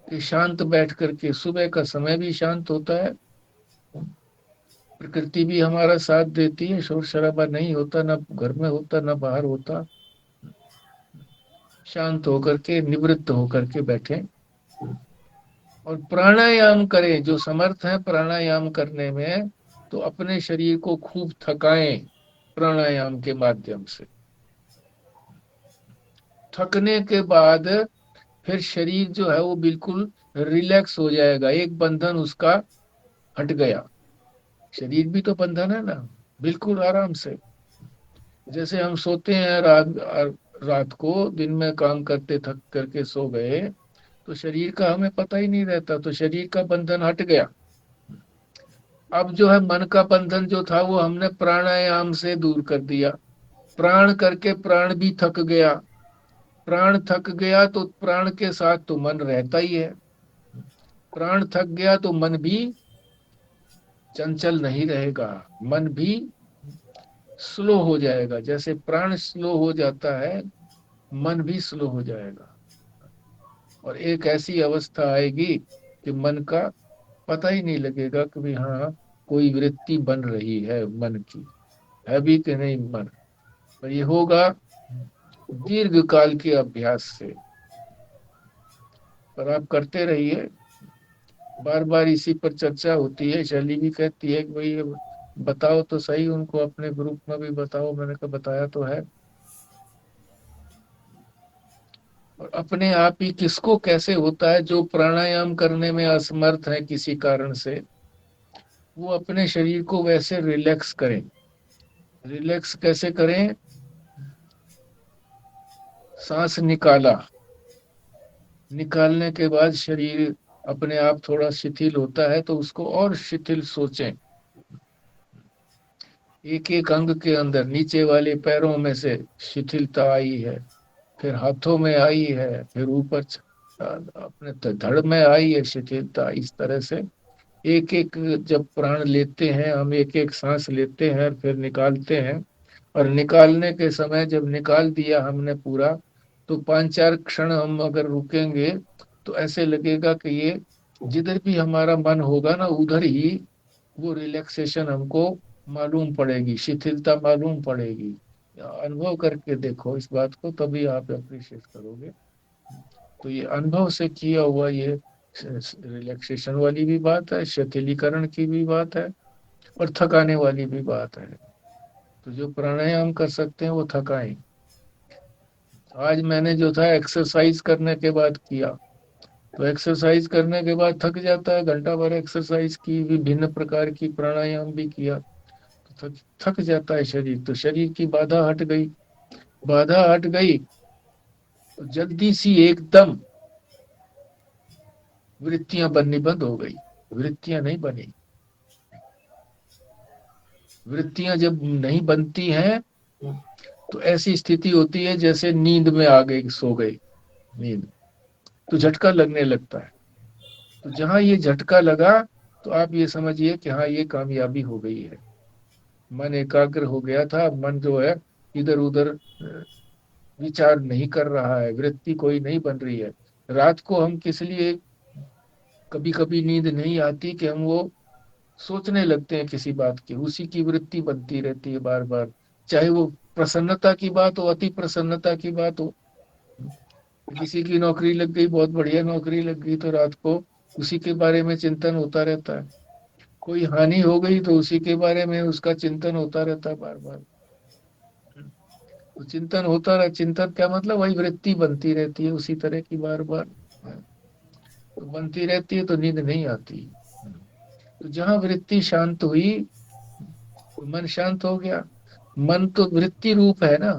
कि शांत बैठ करके, सुबह का समय भी शांत होता है, प्रकृति भी हमारा साथ देती है, शोर शराबा नहीं होता, ना घर में होता ना बाहर होता, शांत होकर के निवृत्त होकर के बैठे और प्राणायाम करें। जो समर्थ है प्राणायाम करने में, तो अपने शरीर को खूब थकाएं प्राणायाम के माध्यम से। थकने के बाद फिर शरीर जो है वो बिल्कुल रिलैक्स हो जाएगा, एक बंधन उसका हट गया। शरीर भी तो बंधन है ना, बिल्कुल आराम से। जैसे हम सोते हैं रात को, दिन में काम करते थक करके सो गए, तो शरीर का हमें पता ही नहीं रहता, तो शरीर का बंधन हट गया। अब जो है मन का बंधन जो था वो हमने प्राणायाम से दूर कर दिया। प्राण करके प्राण भी थक गया, प्राण थक गया तो प्राण के साथ तो मन रहता ही है, प्राण थक गया तो मन भी चंचल नहीं रहेगा, मन भी स्लो हो जाएगा। जैसे प्राण स्लो हो जाता है, मन भी स्लो हो जाएगा, और एक ऐसी अवस्था आएगी कि मन का पता ही नहीं लगेगा कि भी हाँ कोई वृत्ति बन रही है मन की, है भी कि नहीं मन, पर ये होगा दीर्घ काल के अभ्यास से। पर आप करते रहिए, बार बार इसी पर चर्चा होती है। शैली भी कहती है कि भाई ये बताओ तो सही, उनको अपने ग्रुप में भी बताओ। मैंने कहा बताया तो है। और अपने आप ही किसको कैसे होता है, जो प्राणायाम करने में असमर्थ है किसी कारण से, वो अपने शरीर को वैसे रिलैक्स करें। रिलैक्स कैसे करें? सांस निकाला, निकालने के बाद शरीर अपने आप थोड़ा शिथिल होता है, तो उसको और शिथिल सोचें। एक एक अंग के अंदर, नीचे वाले पैरों में से शिथिलता आई है, फिर हाथों में आई है, फिर ऊपर अपने धड़ में आई है शिथिलता। इस तरह से एक एक जब प्राण लेते हैं हम, एक एक सांस लेते हैं फिर निकालते हैं, और निकालने के समय जब निकाल दिया हमने पूरा, तो 5-4 क्षण हम अगर रुकेंगे तो ऐसे लगेगा कि ये जिधर भी हमारा मन होगा ना, उधर ही वो रिलैक्सेशन हमको मालूम पड़ेगी, शिथिलता मालूम पड़ेगी। अनुभव करके देखो इस बात को, तभी आप अप्रिशिएट करोगे। तो ये अनुभव से किया हुआ ये रिलैक्सेशन वाली भी बात है, शिथिलीकरण की भी बात है, और थकाने वाली भी बात है। तो जो प्राणायाम कर सकते हैं वो थकाएं। आज मैंने जो था एक्सरसाइज करने के बाद किया, तो एक्सरसाइज करने के बाद थक जाता है, घंटा भर एक्सरसाइज की, विभिन्न प्रकार की प्राणायाम भी किया, तो थक जाता है शरीर। तो शरीर की बाधा हट गई, बाधा हट गई तो जल्दी सी एकदम वृत्तियां बननी बंद हो गई। वृत्तियां नहीं बनी। वृत्तियां जब नहीं बनती हैं तो ऐसी स्थिति होती है जैसे नींद में आ गई, सो गई नींद, तो झटका लगने लगता है। तो जहां ये झटका लगा तो आप ये समझिए कि हाँ, ये कामयाबी हो गई है। मन एकाग्र हो गया था, मन जो है इधर उधर विचार नहीं कर रहा है, वृत्ति कोई नहीं बन रही है। रात को हम किस लिए कभी कभी नींद नहीं आती कि हम वो सोचने लगते हैं किसी बात की, उसी की वृत्ति बनती रहती है बार बार। चाहे वो प्रसन्नता की बात हो, अति प्रसन्नता की बात हो, किसी की नौकरी लग गई, बहुत बढ़िया नौकरी लग गई, तो रात को उसी के बारे में चिंतन होता रहता है। कोई हानि हो गई तो उसी के बारे में उसका चिंतन होता रहता है बार बार। तो चिंतन होता रहा, चिंतन क्या मतलब, वही वृत्ति बनती रहती है उसी तरह की बार बार, तो बनती रहती है, तो नींद नहीं आती। तो जहां वृत्ति शांत हुई तो मन शांत हो गया। मन तो वृत्ति रूप है ना,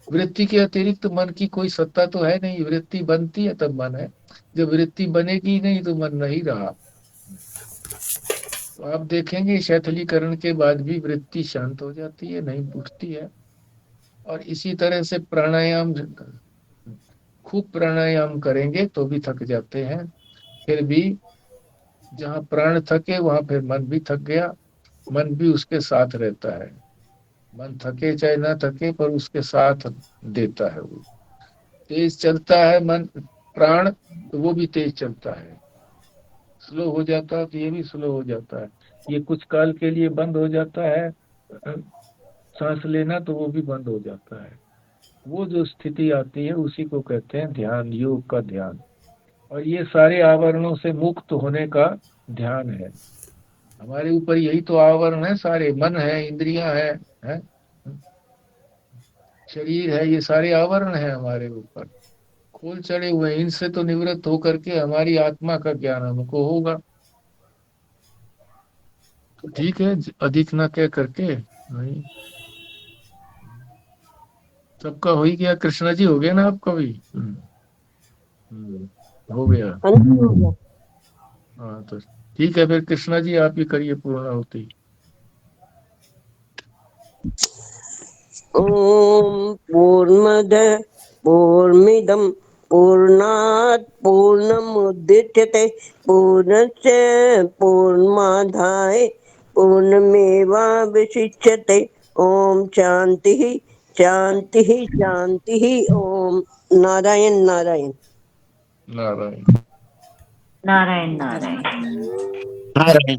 वृत्ति के अतिरिक्त मन की कोई सत्ता तो है नहीं। वृत्ति बनती है तब मन है, जब वृत्ति बनेगी नहीं तो मन नहीं रहा। तो आप देखेंगे शिथिलीकरण के बाद भी वृत्ति शांत हो जाती है, नहीं उठती है। और इसी तरह से प्राणायाम, खूब प्राणायाम करेंगे तो भी थक जाते हैं। फिर भी जहां प्राण थके वहां फिर मन भी थक गया, मन भी उसके साथ रहता है। मन थके चाहे ना थके, पर उसके साथ देता है। वो तेज चलता है मन, प्राण, तो वो भी तेज चलता है। स्लो हो जाता है तो ये भी स्लो हो जाता है। ये कुछ काल के लिए बंद हो जाता है सांस लेना, तो वो भी बंद हो जाता है। वो जो स्थिति आती है उसी को कहते हैं ध्यान, योग का ध्यान। और ये सारे आवरणों से मुक्त होने का ध्यान है। हमारे ऊपर यही तो आवरण है सारे, मन है, इंद्रियां है, शरीर है, ये सारे आवरण है हमारे ऊपर, खोल चढ़े हुए। इनसे तो निवृत्त होकर के हमारी आत्मा का ज्ञान हमको होगा। तो ठीक है, अधिक ना कह करके नहीं, सबका हो ही गया। कृष्णा जी हो गया ना आपका भी? हो गया। हाँ तो ठीक है, फिर कृष्णा जी आप ही करिए पूर्णाहुति। ओम पूर्णमद पूर्णमिदं पूर्णात् पूर्णमुदच्यते पूर्णस्य पूर्णमादाय पूर्णमेवावशिष्यते। ओम शांति शांति शांति। ओम नारायण नारायण नारायण नारायण नारायण। नारायण।